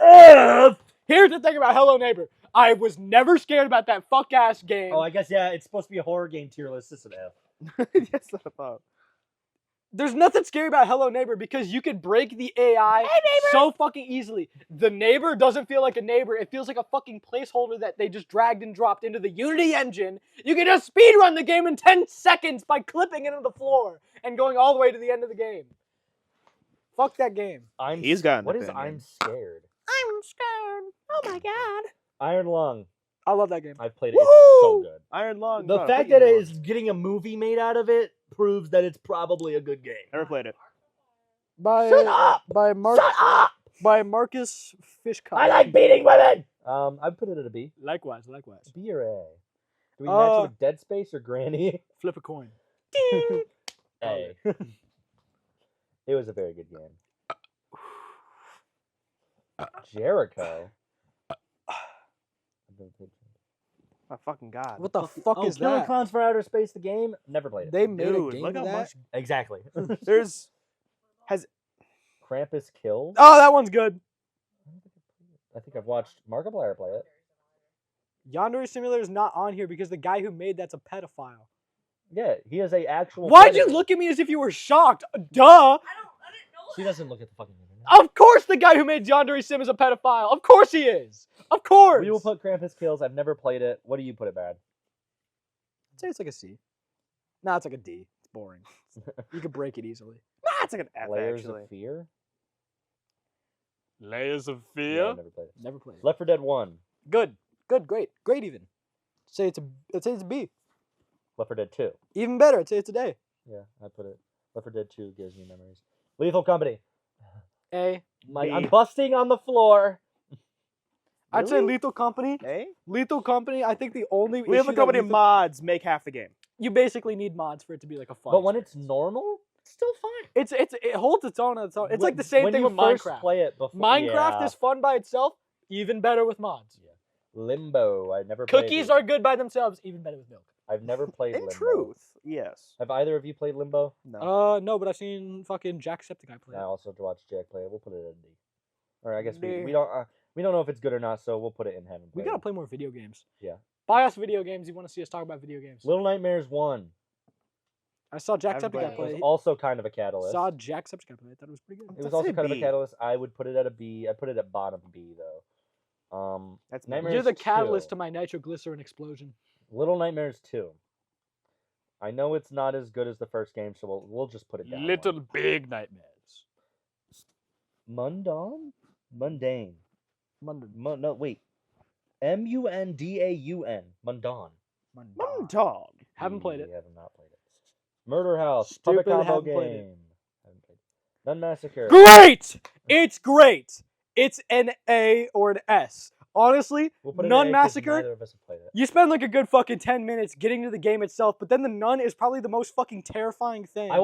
F. Here's the thing about Hello Neighbor. I was never scared about that fuck ass game. Oh, I guess yeah. It's supposed to be a horror game tier list. It's an F. Yes, that's a thought. There's nothing scary about Hello Neighbor because you could break the AI so fucking easily. The neighbor doesn't feel like a neighbor. It feels like a fucking placeholder that they just dragged and dropped into the Unity engine. You can just speedrun the game in 10 seconds by clipping it on the floor and going all the way to the end of the game. Fuck that game. He's got an What is opinion. I'm scared? I'm scared. Oh my god. Iron Lung. I love that game. I've played it. It's so Woo! good. Iron Lung. The not a fact Pokemon that it one. is getting a movie made out of it proves that it's probably a good game. Never played it. Shut up! By Shut up! By Marcus Fishcup. I like beating women. I'd put it at a B. Likewise. B or A? Do we match it with Dead Space or Granny? Flip a coin. A. It was a very good game. Jericho. My fucking god. What the fuck is Killer that? Clowns from Outer Space, the game? Never played it. They made a Dude, game look of how that? much. Exactly. There's. Krampus Kills? Oh, that one's good. I think I've watched Markiplier play it. Yandere Simulator is not on here because the guy who made that's a pedophile. Yeah, he is a actual. Why'd you predator. look at me as if you were shocked? Duh! She doesn't look at the fucking internet. Of course the guy who made DeAndre Sim is a pedophile. Of course he is. Of course. We will put Krampus Kills. I've never played it. What do you put it, Brad? I'd say it's like a C. Nah, it's like a D. It's boring. You could break it easily. Nah, it's like an F, Layers actually. of Fear? Layers of Yeah, Fear? I've never played it. Never played it. Left 4 Dead 1. Good. Good. Great. Great even. I'd say it's a B. Left 4 Dead 2. Even better. I'd say it's a day. Yeah, I put it. Left 4 Dead 2 gives me memories. Lethal Company. A. I'm busting on the floor. I'd say Really? Lethal Company. Eh? Lethal Company. I think the only We have issue a that company Lethal- mods make half the game. You basically need mods for it to be like a fun. But when it's experience. normal, it's still fine. it holds its own on its own. It's like the same when thing you with first Minecraft. Play it before, Minecraft yeah. is fun by itself. Even better with mods. Limbo. I never played Cookies it. are good by themselves. Even better with milk. I've never played In Limbo. truth, yes. Have either of you played Limbo? No. No, but I've seen fucking Jacksepticeye play. I it. also watched Jack play it. We'll put it in D. Or I guess D. we don't know if it's good or not, so we'll put it in heaven. We gotta play more video games. Yeah. Buy us video games. You want to see us talk about video games? Little Nightmares 1. I saw I've Jacksepticeye played It play. was also kind of a catalyst. Saw Jacksepticeye play. I thought it was pretty good. It was I'd also say kind of a B. catalyst. I would put it at a B. I put it at bottom B though. That's Nightmares You're the 2. catalyst to my nitroglycerin explosion. Little Nightmares 2. I know it's not as good as the first game, so we'll just put it down. Little Big Nightmares. Mundane? Mundane. London. No, wait. Mundaun. Mundane. Dog. Haven't played it. We have not played it. Murder House. Stupid, Puppet combo haven't played it. game. Haven't played it. Nun Massacre. Great! It's great. It's an A or an S. Honestly, We'll put it Nun in A 'cause Massacre. Neither of us have played it. You spend like a good fucking 10 minutes getting to the game itself, but then the nun is probably the most fucking terrifying thing. I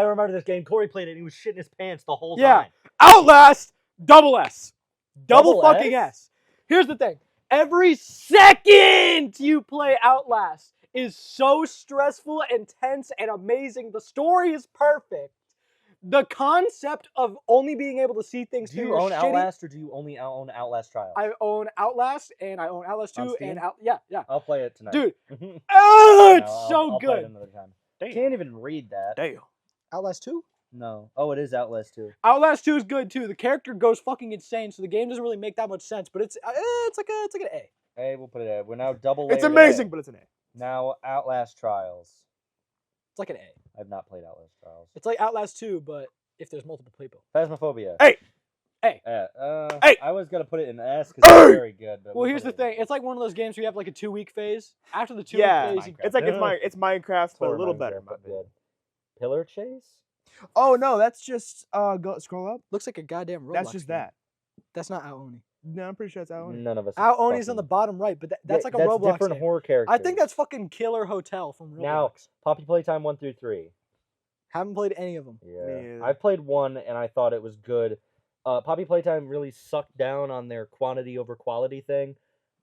remember this game. Corey played it. And he was shitting his pants the whole Yeah. time. Outlast, double S. Double Double fucking S? S. Here's the thing. Every second you play Outlast is so stressful and tense and amazing. The story is perfect. The concept of only being able to see things Do through you your own shitty... Outlast or do you only own Outlast Trials? I own Outlast and I own Outlast On 2 Steam? and yeah. I'll play it tonight. Dude, No, oh, it's so I'll play it good. another time. Damn. Can't even read that. Damn. Outlast 2? No. Oh, it is Outlast 2. Outlast 2 is good too. The character goes fucking insane, so the game doesn't really make that much sense, but it's like an A. Hey, we'll put it at. We're now double. It's layered amazing, A. but it's an A. Now Outlast Trials. It's like an A. I've not played Outlast Trials. It's like Outlast 2, but if there's multiple people. Phasmophobia. Hey! Hey! Hey! I was gonna put it in S because Hey! it's very good. But Well, we'll here's put the it in thing. It's like one of those games where you have like a 2-week phase. After the 2-week Yeah. phase, you... Minecraft. It's like it's Minecraft, but a little Minecraft, better. but good. Pillar Chase. Oh no, that's just go scroll up. looks like a goddamn Roblox That's just game. that. That's not Aoni. No, I'm pretty sure it's Alan. None of us. Ao Oni's on the bottom right, but that's like a Roblox different game. horror characters. I think that's fucking Killer Hotel from Roblox. Now Poppy Playtime 1 through 3. Haven't played any of them. Yeah, neither. I played 1 and I thought it was good. Poppy Playtime really sucked down on their quantity over quality thing.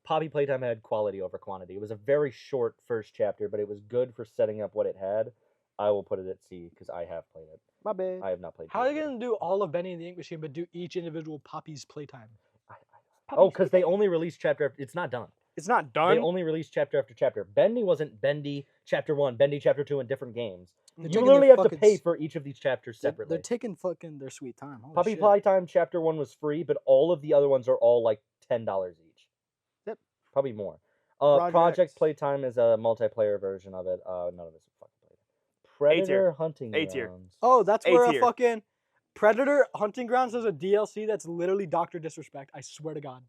Poppy Playtime had quality over quantity. It was a very short first chapter, but it was good for setting up what it had. I will put it at C because I have played it. My bad. I have not played. How are D&D. they going to do all of Benny and the Ink Machine, but do each individual Poppy's playtime? Oh, because they only released chapter. It's not done. It's not They done. only released chapter after chapter. Bendy wasn't Bendy Chapter 1, Bendy Chapter 2 in different games. They're You taking literally their have to fucking pay s- for each of these chapters they're- separately. They're taking fucking their sweet time. Holy Poppy shit. Playtime Chapter 1 was free, but all of the other ones are all like $10 each. Yep. Probably more. Project Project Playtime is a multiplayer version of it. None of us have fucking played it. Predator Hunting A tier. Grounds. Oh, that's A where a tier. fucking Predator Hunting Grounds has a DLC that's literally Dr. Disrespect. I swear to God.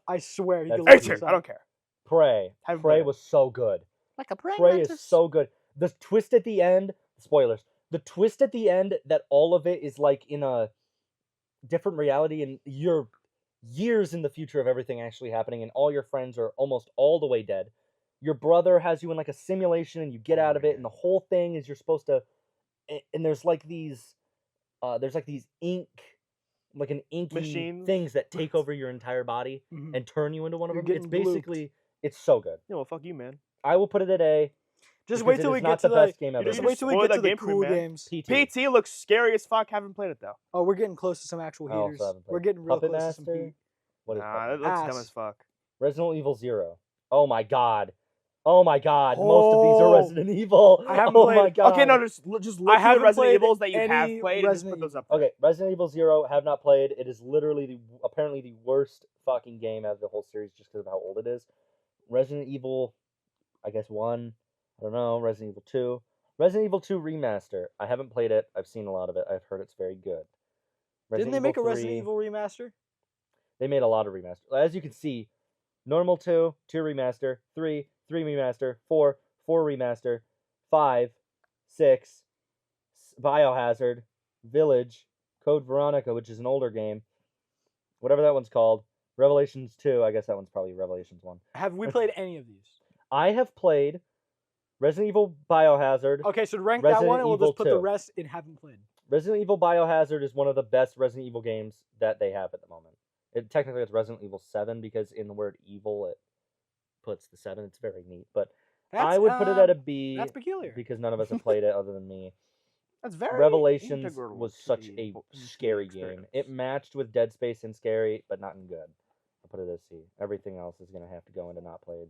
I swear. You can That's look A tier. this I up. don't care. Prey. Haven't Prey played it. was so good. Like a praying Prey is mantis. so good. The twist at the end, spoilers. The twist at the end that all of it is like in a different reality and you're years in the future of everything actually happening and all your friends are almost all the way dead. Your brother has you in like a simulation and you get out of it and the whole thing is you're supposed to and there's like these ink like an inky Machines? things that take over your entire body Mhm. and turn you into one of You're them. It's getting blooped. basically it's so good. Yeah, well, fuck you, man. I will put it at A. Just because wait it till is we not get to the the. best game ever. Just You wait till we spoiled get to that the game for me, cool man. games. PT. PT looks scary as fuck. Haven't played it though. Oh, we're getting close to some actual I also heaters. haven't played We're getting real Puppet close to some Master. heat. What is Nah, Puppet that looks Ass. dumb as fuck. Resident Evil 0. Oh my god. Oh my god, most of these are Oh. Resident Evil. I haven't Oh played- my god. Okay, no, just look I at the haven't Resident played Evils that you have any played and just Resident put those Evil. up there. Okay, Resident Evil 0 have not played. It is literally apparently the worst fucking game out of the whole series just because of how old it is. Resident Evil, I guess 1. I don't know. Resident Evil 2. Resident Evil 2 Remaster. I haven't played it. I've seen a lot of it. I've heard it's very good. Didn't they make a 3, Resident Evil remaster? They made a lot of remasters. As you can see, normal 2 remaster, 3 remaster, 4 remaster, 5, 6, Biohazard, Village, Code Veronica, which is an older game, whatever that one's called, Revelations 2, I guess that one's probably Revelations 1. Have we played any of these? I have played Resident Evil Biohazard. Okay, so rank that Resident one, and we'll Evil just put the 2. rest in haven't played. Resident Evil Biohazard is one of the best Resident Evil games that they have at the moment. Technically, it's Resident Evil 7 because in the word evil, it puts the 7. It's very neat. But I would put it at a B That's peculiar. because none of us have played it other than me. That's very Revelations integral was to such the a into scary the game. experience. It matched with Dead Space in scary, but not in good. I'll put it as C. Everything else is going to have to go into not played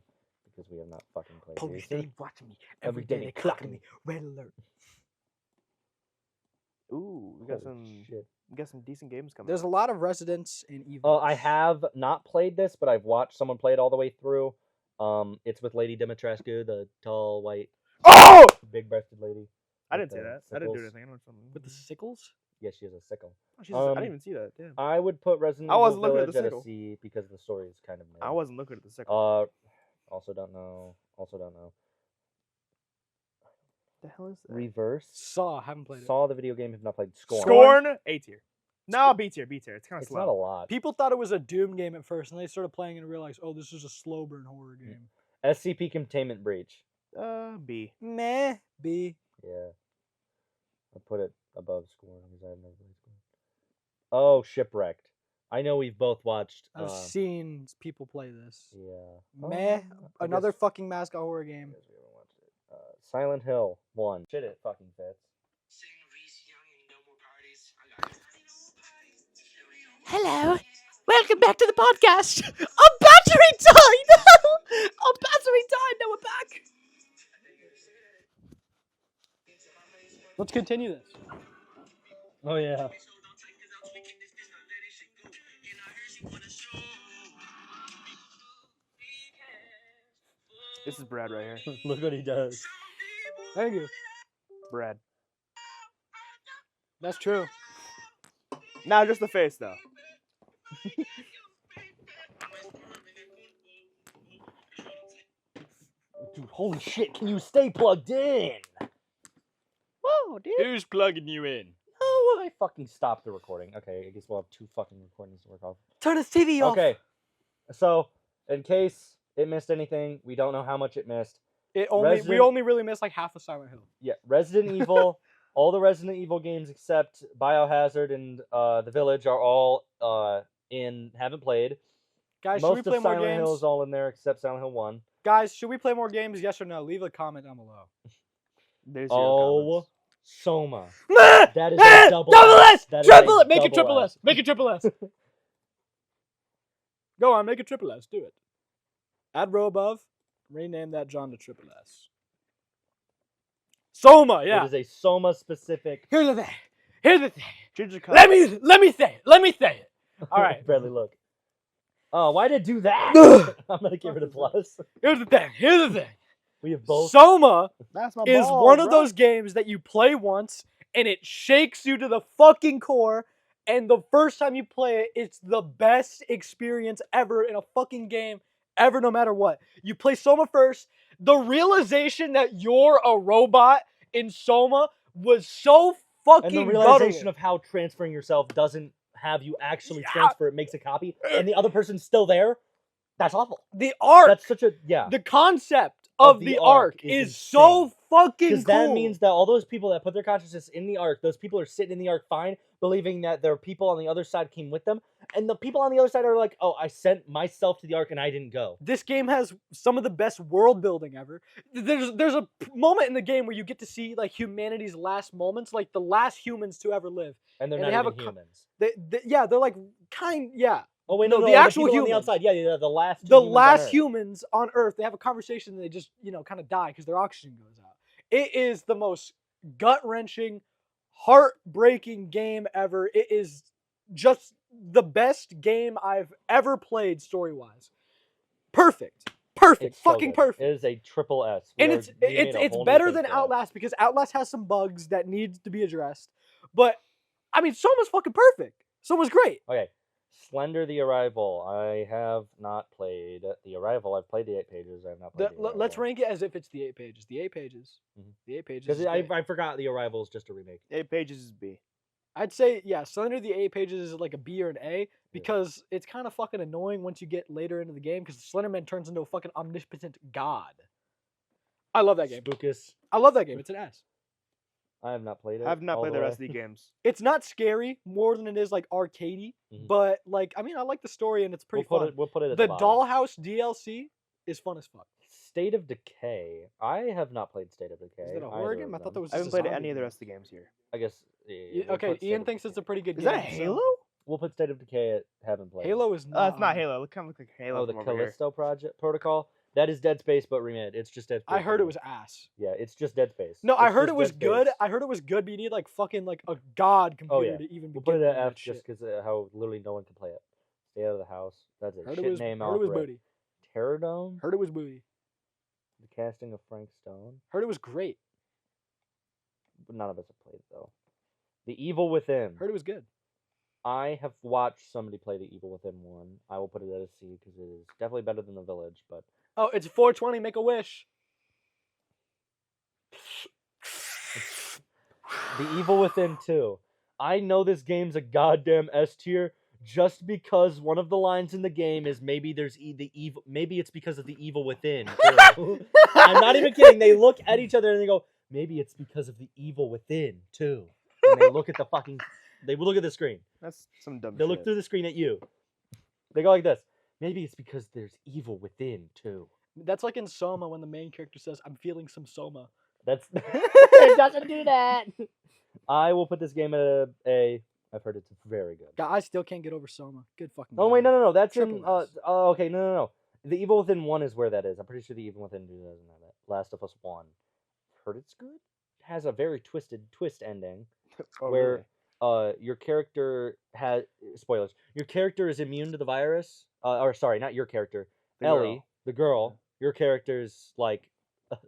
because we have not fucking played Police, these. they watch me. Every Every day day they they clock clock me. Red alert. Ooh, we got Holy some shit. decent games coming. There's a up. lot of Residents in Evil. Oh, I have not played this, but I've watched someone play it all the way through. It's with Lady Dimitrescu, the tall, white, Oh! big-breasted lady. I with didn't say the that. I didn't do sickles. anything. I know something. With the sickles? Yeah, she has a sickle. Oh, she's I um, didn't even see that. Damn. I would put Resident I Evil wasn't looking at Village the at a sickle. C because the story is kind of mid. I wasn't looking at the sickle. Also don't know. Also don't know. What the hell is that? Reverse. Saw, haven't played it. Saw the video game, have not played Scorn. Scorn, A tier. No, B tier, B tier. It's kind of It's slow. not a lot. People thought it was a Doom game at first, and they started playing and realized, oh, this is a slow burn horror game. SCP Containment Breach. B. Meh. B. Yeah. I put it above Scorn because I've never played Scorn. Oh, Shipwrecked. I know we've both watched. I've seen people play this. Yeah. Meh. I Another guess- fucking mascot horror I game. guess we haven't watched it. Silent Hill 1. Shit, it fucking fits. Hello. Welcome back to the podcast. Our battery died. Our battery died. Now we're back. Let's continue this. Oh yeah. This is Brad right here. Look what he does. Thank you. Brad. That's true. Nah, just the face though. Dude, holy shit, can you stay plugged in? Whoa, dude. Who's plugging you in? Oh, I fucking stopped the recording. Okay, I guess we'll have 2 fucking recordings to work off. Turn his TV off. Okay, so in case it missed anything, we don't know how much it missed. We Resident- only really missed like half of Silent Hill. Yeah, Resident Evil, all the Resident Evil games except Biohazard and The Village are all haven't played. Guys, should we Most play of more Silent Hill games? is all in there except Silent Hill 1. Guys, should we play more games? Yes or no? Leave a comment down below. There's Oh, Soma. That That is a double S! That is Triple a it! Make it double triple S. S! Make it triple S! Go on, make it triple S. Do it. Add row above. Rename that John to triple S. Soma, yeah. It is a Soma specific. Here's the thing. Here's the thing. Ginger Let me say it. Let me say it. All right. Bradley, look. Oh, why did it do that? I'm gonna give it a plus. Here's the thing. Here's the thing. We have both. Soma That's my is ball, one of bro. those games that you play once and it shakes you to the fucking core. And the first time you play it, it's the best experience ever in a fucking game ever, no matter what. You play Soma first. The realization that you're a robot in Soma was so fucking And the realization guttural. of how transferring yourself doesn't have you actually Yeah. transfer, it makes a copy, and the other person's still there. That's awful. The arc, That's such a the concept of the arc is so fucking cool. Because that means that all those people that put their consciousness in the arc, those people are sitting in the arc fine, believing that their people on the other side came with them, and the people on the other side are like, "Oh, I sent myself to the arc and I didn't go." This game has some of the best world building ever. There's a moment in the game where you get to see like humanity's last moments, like the last humans to ever live. And they're And they not have even a humans. They're like yeah. Oh wait, No, no, the the actual people on the humans. outside. Yeah, the last. The humans on last Earth. humans on Earth, they have a conversation and they just, kind of die because their oxygen goes out. It is the most gut-wrenching, heartbreaking game ever. It is just the best game I've ever played story-wise. Perfect. Perfect. It's so Fucking good. perfect. It is a triple S. And We made a it's whole new better case than for that. Outlast because Outlast has some bugs that need to be addressed. But I mean, Soma's fucking perfect. Soma's great. Okay, Slender: The Arrival. I have not played The Arrival. I've played the 8 pages. I have not played The Arrival. Let's rank it as if it's the 8 pages. The 8 pages. Mhm. The 8 pages. Because is great. I forgot The Arrival is just a remake. 8 pages is B. I'd say, yeah, Slender the 8 pages is like a B or an A because it's kind of fucking annoying once you get later into the game because Slenderman turns into a fucking omnipotent god. I love that game. Spookus. I love that game. It's an S. I have not played it. I have not all played the way. rest of the games. It's not scary more than it is like arcadey, Mhm. but like I mean I like the story and it's pretty We'll fun. put it at The the bottom. Dollhouse DLC is fun as fuck. State of Decay. I have not played State of Decay. Is it a horror either game? of I thought them. that was I just haven't a played zombie any of the game. rest of the games here. I guess. We'll Okay, put State Ian of thinks Decay. it's a pretty good Is game. that a so- Halo? We'll put State of Decay at haven't played. Halo is not. It's not on it. Halo. It kind of looks like Halo Oh, the from over here. Callisto Project Protocol. That is Dead Space, but remade. It's just Dead Space. I heard it remade. was ass. Yeah, it's just Dead Space. No, I It's heard just it was Dead good. Space. I heard it was good, but you need like fucking like a god computer yeah. to even We'll begin put it at playing F that shit. just because how literally no one can play it. Stay out of the house. That's a Heard shit it was name. heard it was off rip. booty. Terror Dome. Heard it was booty. The casting of Frank Stone. Heard it was great. But none of us have played it though. The Evil Within. Heard it was good. I have watched somebody play The Evil Within 1. I will put it at a C because it is definitely better than The Village, but Oh, it's 420. Make a wish. The Evil Within 2. I know this game's a goddamn S tier just because one of the lines in the game is maybe there's the evil. Maybe it's because of the evil within. Too. I'm not even kidding. They look at each other and they go, maybe it's because of the evil within too. And they look at the fucking. They look at the screen. That's some dumb They shit. look through the screen at you. They go like this. Maybe it's because there's evil within too. That's like in Soma when the main character says, "I'm feeling some Soma." That's it doesn't do that. I will put this game at a. I've heard it's very good. God, I still can't get over Soma. Good fucking. Oh wait, God. no. That's Triple in. S. Oh, okay, no. The Evil Within 1 is where that is. I'm pretty sure the Evil Within 2 doesn't have it. Last of Us 1. Heard it's good. It has a very twisted twist ending Oh, where really? your character has spoilers. Your character is immune to the virus. Or sorry, not your character. The Ellie, girl. the girl. Your character's like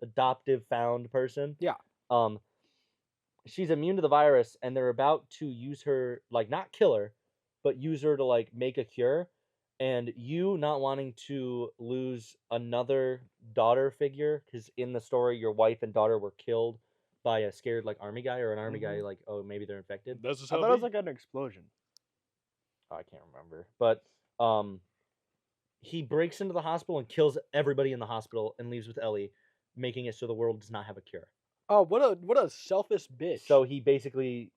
adoptive found person. Yeah. She's immune to the virus, and they're about to use her, like, not kill her, but use her to, like, make a cure. And you not wanting to lose another daughter figure, because in the story, your wife and daughter were killed by a scared, like, army guy, or an army guy, like, oh, maybe they're infected. That's just I how thought it it was be. like an explosion. I can't remember. But, he breaks into the hospital and kills everybody in the hospital and leaves with Ellie, making it so the world does not have a cure. Oh, what a selfish bitch. So he basically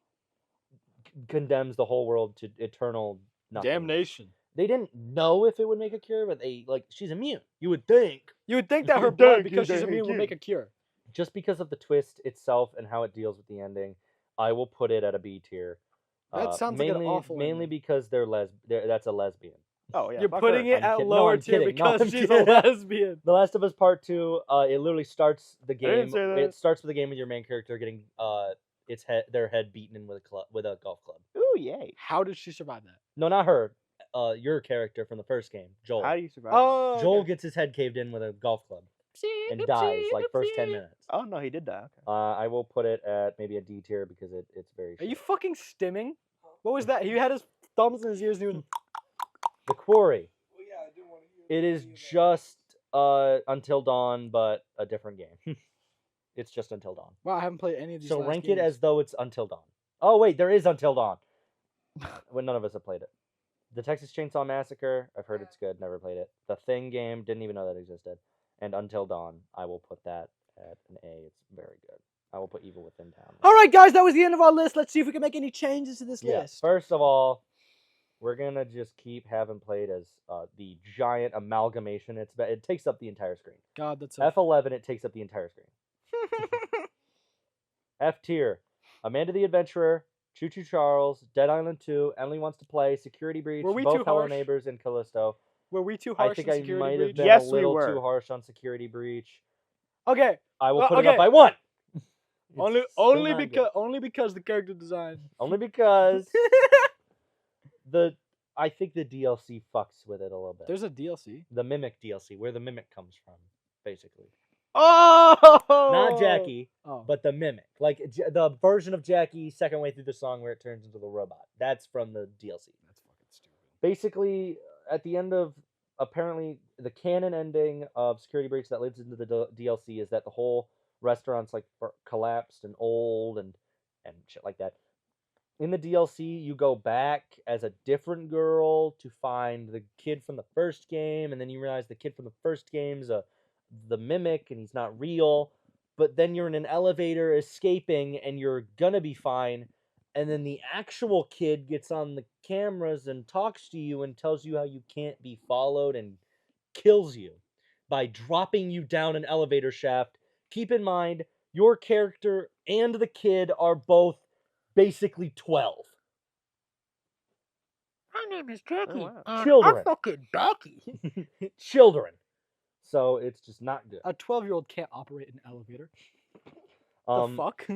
condemns the whole world to eternal nothing. damnation. They didn't know if it would make a cure, but they she's immune. You would think You would think that her You'd blood, think because you'd she's think immune, would you. make a cure. just because of the twist itself and how it deals with the ending, I will put it at a B tier. That sounds like an mainly, awful mainly ending. because that's a lesbian. Oh yeah. You're fuck putting her. it I'm at kidding. No, lower I'm tier kidding. No, because I'm she's kidding. a lesbian. The Last of Us Part 2, it literally starts the game. didn't say that. It starts with the game with your main character getting their head beaten in with a golf club. Ooh yay. How did she survive that? No, not her. Your character from the first game, Joel. How do you survive? Oh, Joel okay. gets his head caved in with a golf club and dies like first 10 minutes. Oh no, he did that. Okay. I will put it at maybe a D tier because it's very. Are you shit. fucking stimming? What was that? He had his thumbs in his ears and he was... The Quarry. It is just Until Dawn, but a different game. It's just Until Dawn. Wow, I haven't played any of these. So last rank games. it as though it's Until Dawn. Oh wait, there is Until Dawn. Well, none of us have played it. The Texas Chainsaw Massacre, I've heard it's good, never played it. The Thing game, didn't even know that existed. And Until Dawn, I will put that at an A. It's very good. I will put Evil Within down. All right, guys, that was the end of our list. Let's see if we can make any changes to this Yeah. list. First of all, we're gonna just keep having played as the giant amalgamation. It takes up the entire screen. God, that's F11, it takes up the entire screen. F tier, Amanda the Adventurer, Choo Choo Charles, Dead Island 2, Emily Wants to Play, Security Breach, Were we both too Hello harsh? Neighbors, and Callisto. Were we too I harsh think on I Security might Breach? have been Yes, a we little were. too harsh on Security Breach. Okay. I will Well, put it up okay. by 1. Only It's still not good. only because the character design. Only because I think the DLC fucks with it a little bit. There's a DLC. The Mimic DLC, where the Mimic comes from, basically. Oh, Not Jackie, Oh, but the Mimic. Like the version of Jackie second way through the song where it turns into the robot. That's from the DLC. that's fucking stupid. Basically, at the end of apparently the canon ending of Security Breach that leads into the DLC is that the whole restaurant's like collapsed and old and shit like that. In the DLC, you go back as a different girl to find the kid from the first game, and then you realize the kid from the first game's the Mimic, and he's not real. But then you're in an elevator escaping, and you're gonna be fine. And then the actual kid gets on the cameras and talks to you and tells you how you can't be followed and kills you by dropping you down an elevator shaft. Keep in mind, your character and the kid are both basically 12. My name is Jackie. Oh, wow. And Children. I'm fucking Becky. Children. So it's just not good. A 12-year-old can't operate an elevator. Um, The fuck?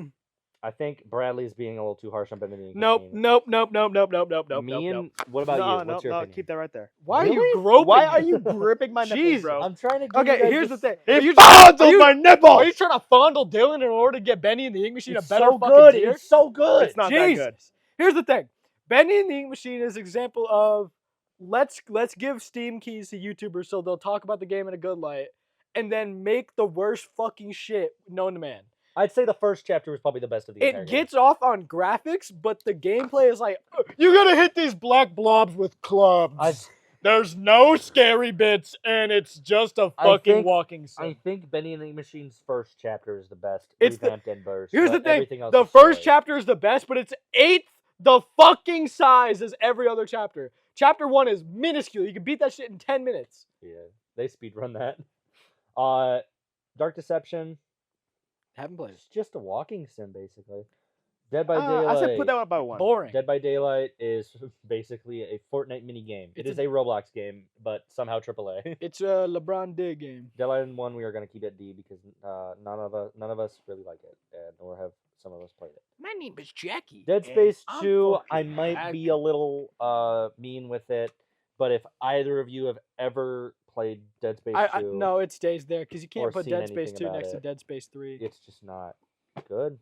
I think Bradley's being a little too harsh on Ben the Nope. Me and what about no, you? no, What's your no, opinion? keep that right there. Why are you Really? groping? Why are me? you gripping my nipples, Jesus. bro? I'm trying to. Give Okay, you guys here's the thing. Are It you fondles my nipples. Are you trying to fondle Dylan in order to get Benny and the Ink Machine It's a better so fucking good. tier? It's so good. It's not that Jesus. good. Here's the thing. Benny and the Ink Machine is an example of let's give Steam keys to YouTubers so they'll talk about the game in a good light and then make the worst fucking shit known to man. I'd say the first chapter was probably the best of the entire It game. gets off on graphics, but the gameplay is like, you gotta hit these black blobs with clubs. There's no scary bits, and it's just a I fucking think- walking sim. I think Benny and the Machine's first chapter is the best. It's the- revamped and burst. Here's the but thing. everything else The is first silly. chapter is the best, but it's eighth the fucking size as every other chapter. Chapter 1 is minuscule. You can beat that shit in 10 minutes. Yeah, they speedrun that. Dark Deception. Haven't played. It's just a walking sim, basically. Dead by Daylight. I said put that one by one. Boring. Dead by Daylight is basically a Fortnite mini game. It It's is a Roblox game, but somehow AAA. It's a LeBron Day game. Dead Island 1 we are going to keep at D because none of us really like it, and or have some of us played it. My name is Jackie. Dead and Space I'm 2, I fucking might be Becky. a little mean with it, but if either of you have ever played Dead Space 2, No, it stays there because you or can't put seen Dead Space anything 2 about next to it. Dead Space 3. it's just not good.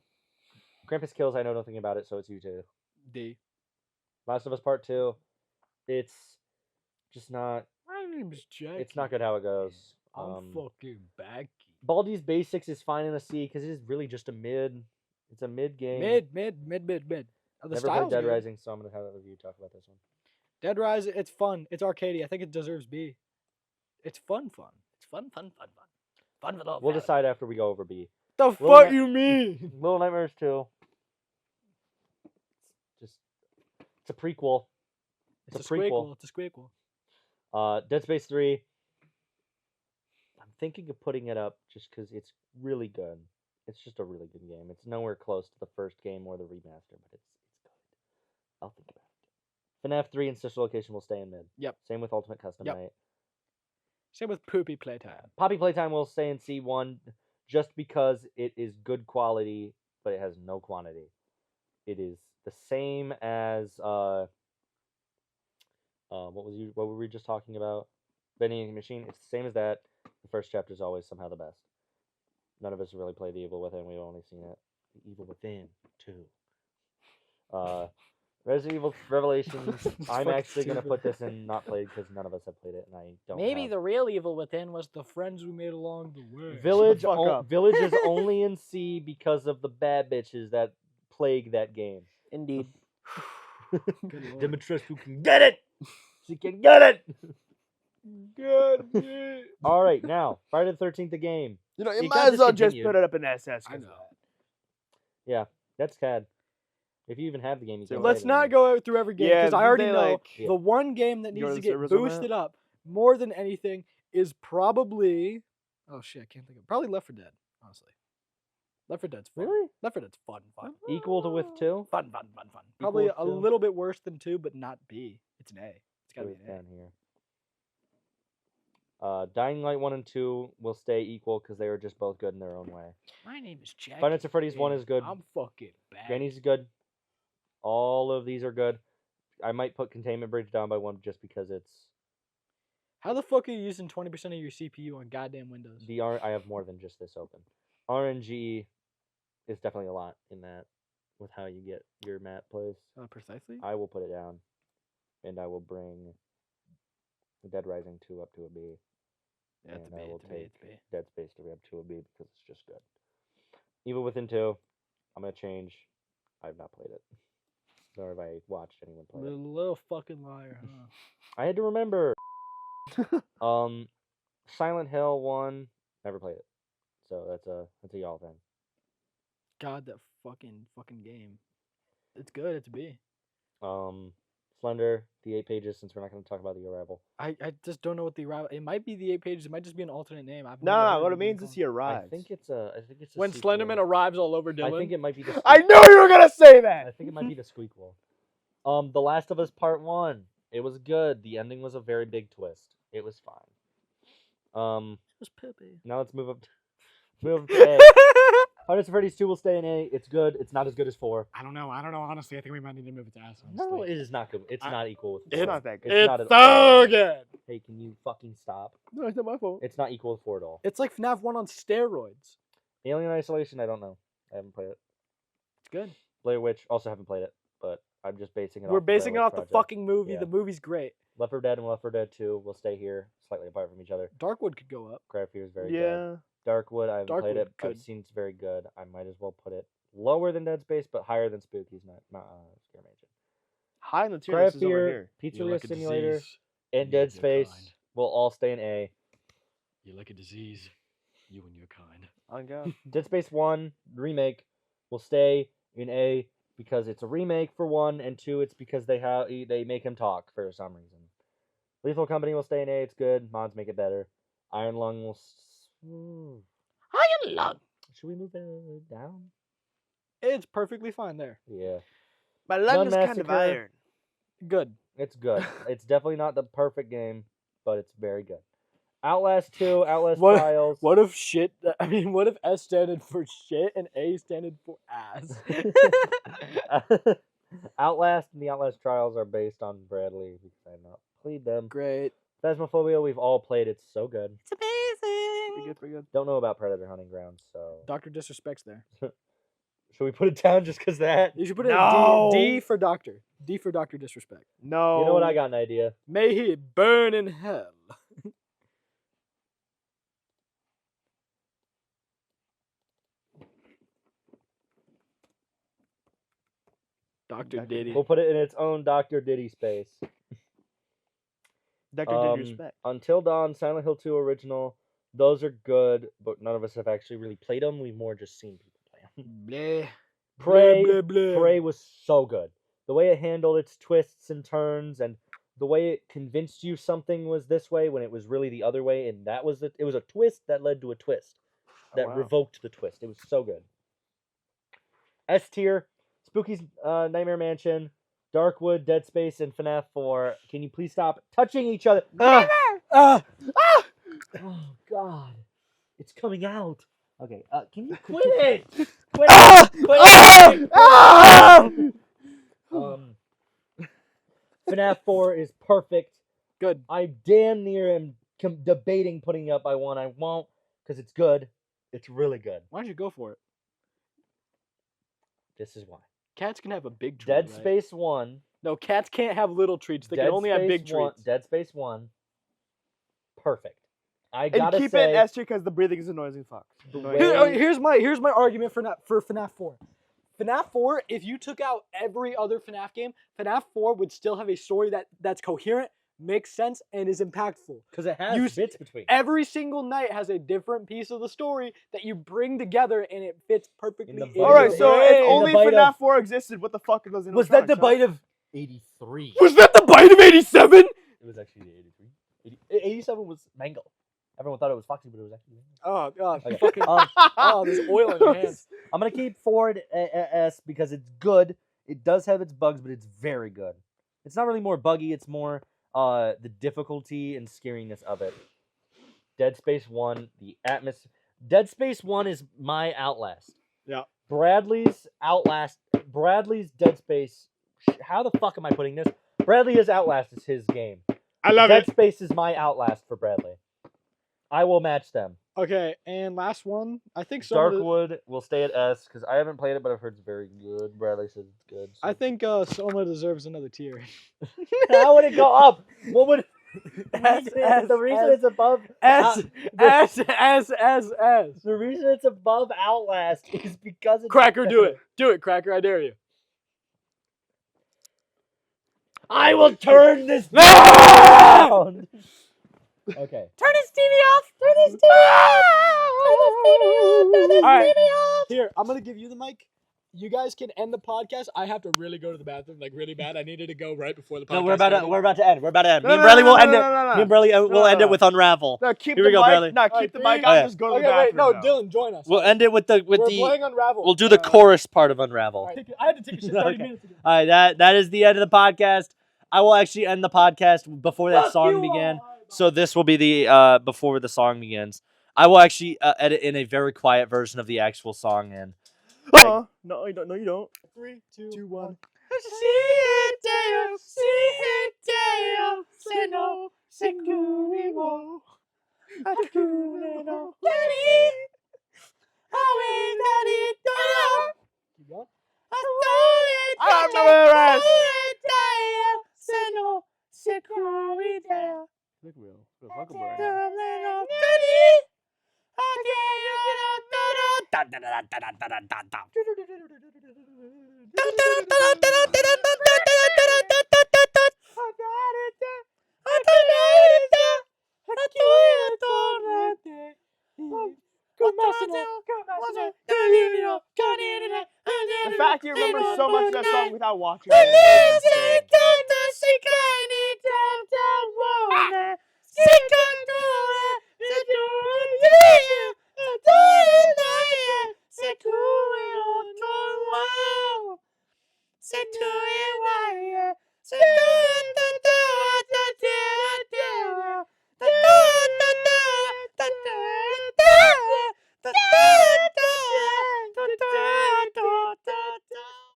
Krampus Kills, I know nothing about it, so it's you too. D. Last of Us Part 2, it's just not, My name is Jackie. it's not good how it goes. I'm fucking Becky. Baldi's Basics is fine in a C because it is really just a mid. It's a mid game. Mid. Oh, the Never style's played Dead good. Rising, so I'm gonna have a review talk about this one. Dead Rising, it's fun. It's arcadey. I think it deserves B. It's fun. It's fun. Fun with all We'll fellas. decide after we go over B. The Little fuck Ni- you mean? Little Nightmares 2. It's a prequel. It's a a prequel. squeakle. It's a squeakle. Dead Space 3. I'm thinking of putting it up just because it's really good. It's just a really good game. It's nowhere close to the first game or the remaster, but it's good. I'll think about it. FNAF 3 and Sister Location will stay in mid. Yep. Same with Ultimate Custom Yep. Night. Same with Poopy Playtime. Poppy Playtime will stay in C1 just because it is good quality, but it has no quantity. It is the same as what were we just talking about? Bendy and Machine. It's the same as that. The first chapter is always somehow the best. None of us really played The Evil Within. We've only seen it. The Evil Within 2. Resident Evil Revelations. I'm fucking actually gonna stupid. put this in not played because none of us have played it, and I don't. Maybe have. the real evil within was the friends we made along the way. Village. Fuck up. Village is only in C because of the bad bitches that plague that game. Indeed. Good lord. Dimitrescu can get it. She can get it. Good. All right, now Friday the 13th, the game. You know, It you got might as well just discontinued. put it up in SS. I know. Yeah, that's CAD. If you even have the game, you So can. Let's not go through every game Yeah, because I already they, know like- Yeah. the one game that Go needs to to the get servers on boosted that? up more than anything is probably. Oh shit, I can't think of. Probably Left 4 Dead, honestly. Left 4 Dead's fun. Really? Left 4 Dead's fun. Equal to with 2? Fun. Probably Equal a to- little bit worse than 2, but not B. It's an A. It's gotta be Where's an A. down here? Dying Light 1 and 2 will stay equal because they were just both good in their own way. My name is Jack. Five Nights at Freddy's 1 is good. I'm fucking bad. Granny's is good. All of these are good. I might put Containment Bridge down by 1 just because it's How the fuck are you using 20% of your CPU on goddamn Windows? I have more than just this open. RNG is definitely a lot in that with how you get your map plays. Precisely. I will put it down, and I will bring Dead Rising 2 up to a B. Yeah, it's a and B. I will It's a B. take It's a B. Dead Space 3 up to a B because it's just good. Evil Within 2, I'm gonna change. I've not played it, nor have I watched anyone play it. Little fucking liar, huh? I had to remember. Silent Hill 1, never played it, so that's a y'all thing. God, that fucking game. It's good. It's a B. Slender, the 8 pages. Since we're not going to talk about the Arrival, I just don't know what the arrival. It might be the 8 pages. It might just be an alternate name. I've never No, heard what of it means is called. he arrives. I think it's a When sequel. Slenderman arrives all over Dylan. I think it might be the. I knew you were gonna say that. I think it might be the squeakquel. The Last of Us Part 1. It was good. The ending was a very big twist. It was fine. It was Pippi. Now let's move up. Move up to A. Five Nights at Freddy's 2 will stay in A. It's good. It's not as good as 4. I don't know. Honestly, I think we might need to move it to S. No, it is not good. It's not equal with 4. It's not that good. It's not It's at all. so good. Hey, can you fucking stop? No, it's not my fault. It's not equal with 4 at all. It's like FNAF 1 on steroids. Alien Isolation, I don't know. I haven't played it. It's good. Blair Witch, also haven't played it, but I'm just basing it off We're the Blair basing it Witch off the Project. fucking movie. Yeah. The movie's great. Left 4 Dead and Left 4 Dead 2 will stay here, slightly apart from each other. Darkwood could go up. Grab Fear is very good. Yeah. Darkwood, I haven't played Darkwood, it. I've good. seen it's very good. I might as well put it lower than Dead Space, but higher than Spooky's not Scare Mansion. High in the tier Grab list is over Fear, here. Pizzeria Simulator, and Dead Space will all stay in A. You like a disease, you and your kind. On God. Dead Space 1 remake will stay in A because it's a remake for 1, and 2 it's because they make him talk for some reason. Lethal Company will stay in A. It's good. Mods make it better. Iron Lung will. Iron Lung. Should we move it down? It's perfectly fine there. Yeah, My lung is kind of Massacre. iron. Good. it's good. It's definitely not the perfect game, but it's very good. Outlast 2, Outlast What- Trials. What if shit? What if S stood for shit and A stood for ass? Outlast and the Outlast Trials are based on Bradley because I have not played them. Great. Phasmophobia, we've all played. It's so good. It's amazing. Pretty good, pretty good. Don't know about Predator Hunting Grounds, so Doctor Disrespect's there. should we put it down just because that? You should put it No. in D for Doctor. D for Doctor Disrespect. No. You know what? I got an idea. May he burn in hell. Dr. Dr. Diddy. We'll put it in its own Dr. Diddy space. Dr. Did respect. Until Dawn, Silent Hill 2 original. Those are good, but none of us have actually really played them. We've more just seen people play them. Bleh. Prey, Blah, blah, blah. Prey was so good. The way it handled its twists and turns, and the way it convinced you something was this way when it was really the other way, and that was it. It was a twist that led to a twist that wow. revoked the twist. It was so good. S tier, Spooky's Nightmare Mansion, Darkwood, Dead Space, and FNAF 4. Can you please stop touching each other? Ah! Ah! Oh God, it's coming out. Okay, can you quit it? Quit Ah! it! Quit Ah! it! Ah! FNAF 4 is perfect. Good. I damn near am debating putting it up by 1. I won't because it's good. It's really good. Why don't you go for it? This is why. Cats can have a big treat. Dead right? Space 1. No, cats can't have little treats. They Dead can only have big Space 1, treats. Dead Space 1. Perfect. I And gotta keep say, it S tier because the breathing is annoying as fuck. The Annoying. way- Here's my argument for FNAF 4. FNAF 4, if you took out every other FNAF game, FNAF 4 would still have a story that's coherent, makes sense, and is impactful. because it has you- bits between. Every single night has a different piece of the story that you bring together, and it fits perfectly. In the in bite All right, of- so in if the only bite FNAF of- 4 existed, what the fuck are those Was that the animatronics, huh? bite of 83? Was that the bite of 87? It was actually the 83. 87 was Mango. Everyone thought it was Foxy, but it was actually. Oh god, Okay. fucking. Oh, there's oil in your hands. I'm gonna keep Ford S because it's good. It does have its bugs, but it's very good. It's not really more buggy. It's more the difficulty and scariness of it. Dead Space 1, the atmosphere. Dead Space 1 is my Outlast. Yeah. Bradley's Outlast. Bradley's Dead Space. How the fuck am I putting this? Bradley's Outlast is his game. I love Dead it. Space is my Outlast for Bradley. I will match them. Okay, and last one. I think some of the, Darkwood will stay at S because I haven't played it, but I've heard it's very good. Bradley says it's good. So. I think Soma deserves another tier. How would it go up? What would S, the reason it's above S. the reason it's above Outlast is because it's Cracker, do it, Cracker. I dare you. I will turn this Ah! down. Okay. Turn his TV off. Turn his TV off. Turn his TV off. Turn his All right. TV off. Here, I'm gonna give you the mic. You guys can end the podcast. I have to really go to the bathroom, like really bad. I needed to go right before the podcast. No, we're about to end. We're about to end. No, Me and no, Bradley no, will no, end no, it. no, no. Me and Bradley will No, end no, it with Unravel. No, keep Here the we go, mic. Bradley. No, Alright, keep the mic three- on. Okay. Just go to the Okay, bathroom. wait, no, now. Dylan, join us. We'll end it with We're the. playing Unravel. We'll do the chorus part of Unravel. Alright, I had to take a shit 30 Okay. minutes ago. All right, that is the end of the podcast. I will actually end the podcast before that song began. So this will be the before the song begins. I will actually edit in a very quiet version of the actual song in. No, you don't. No, you don't. 3, 2, 1. You got? I don't know where else. Look real. Fuck The fact you remember so much of that song without watching it is insane. Set to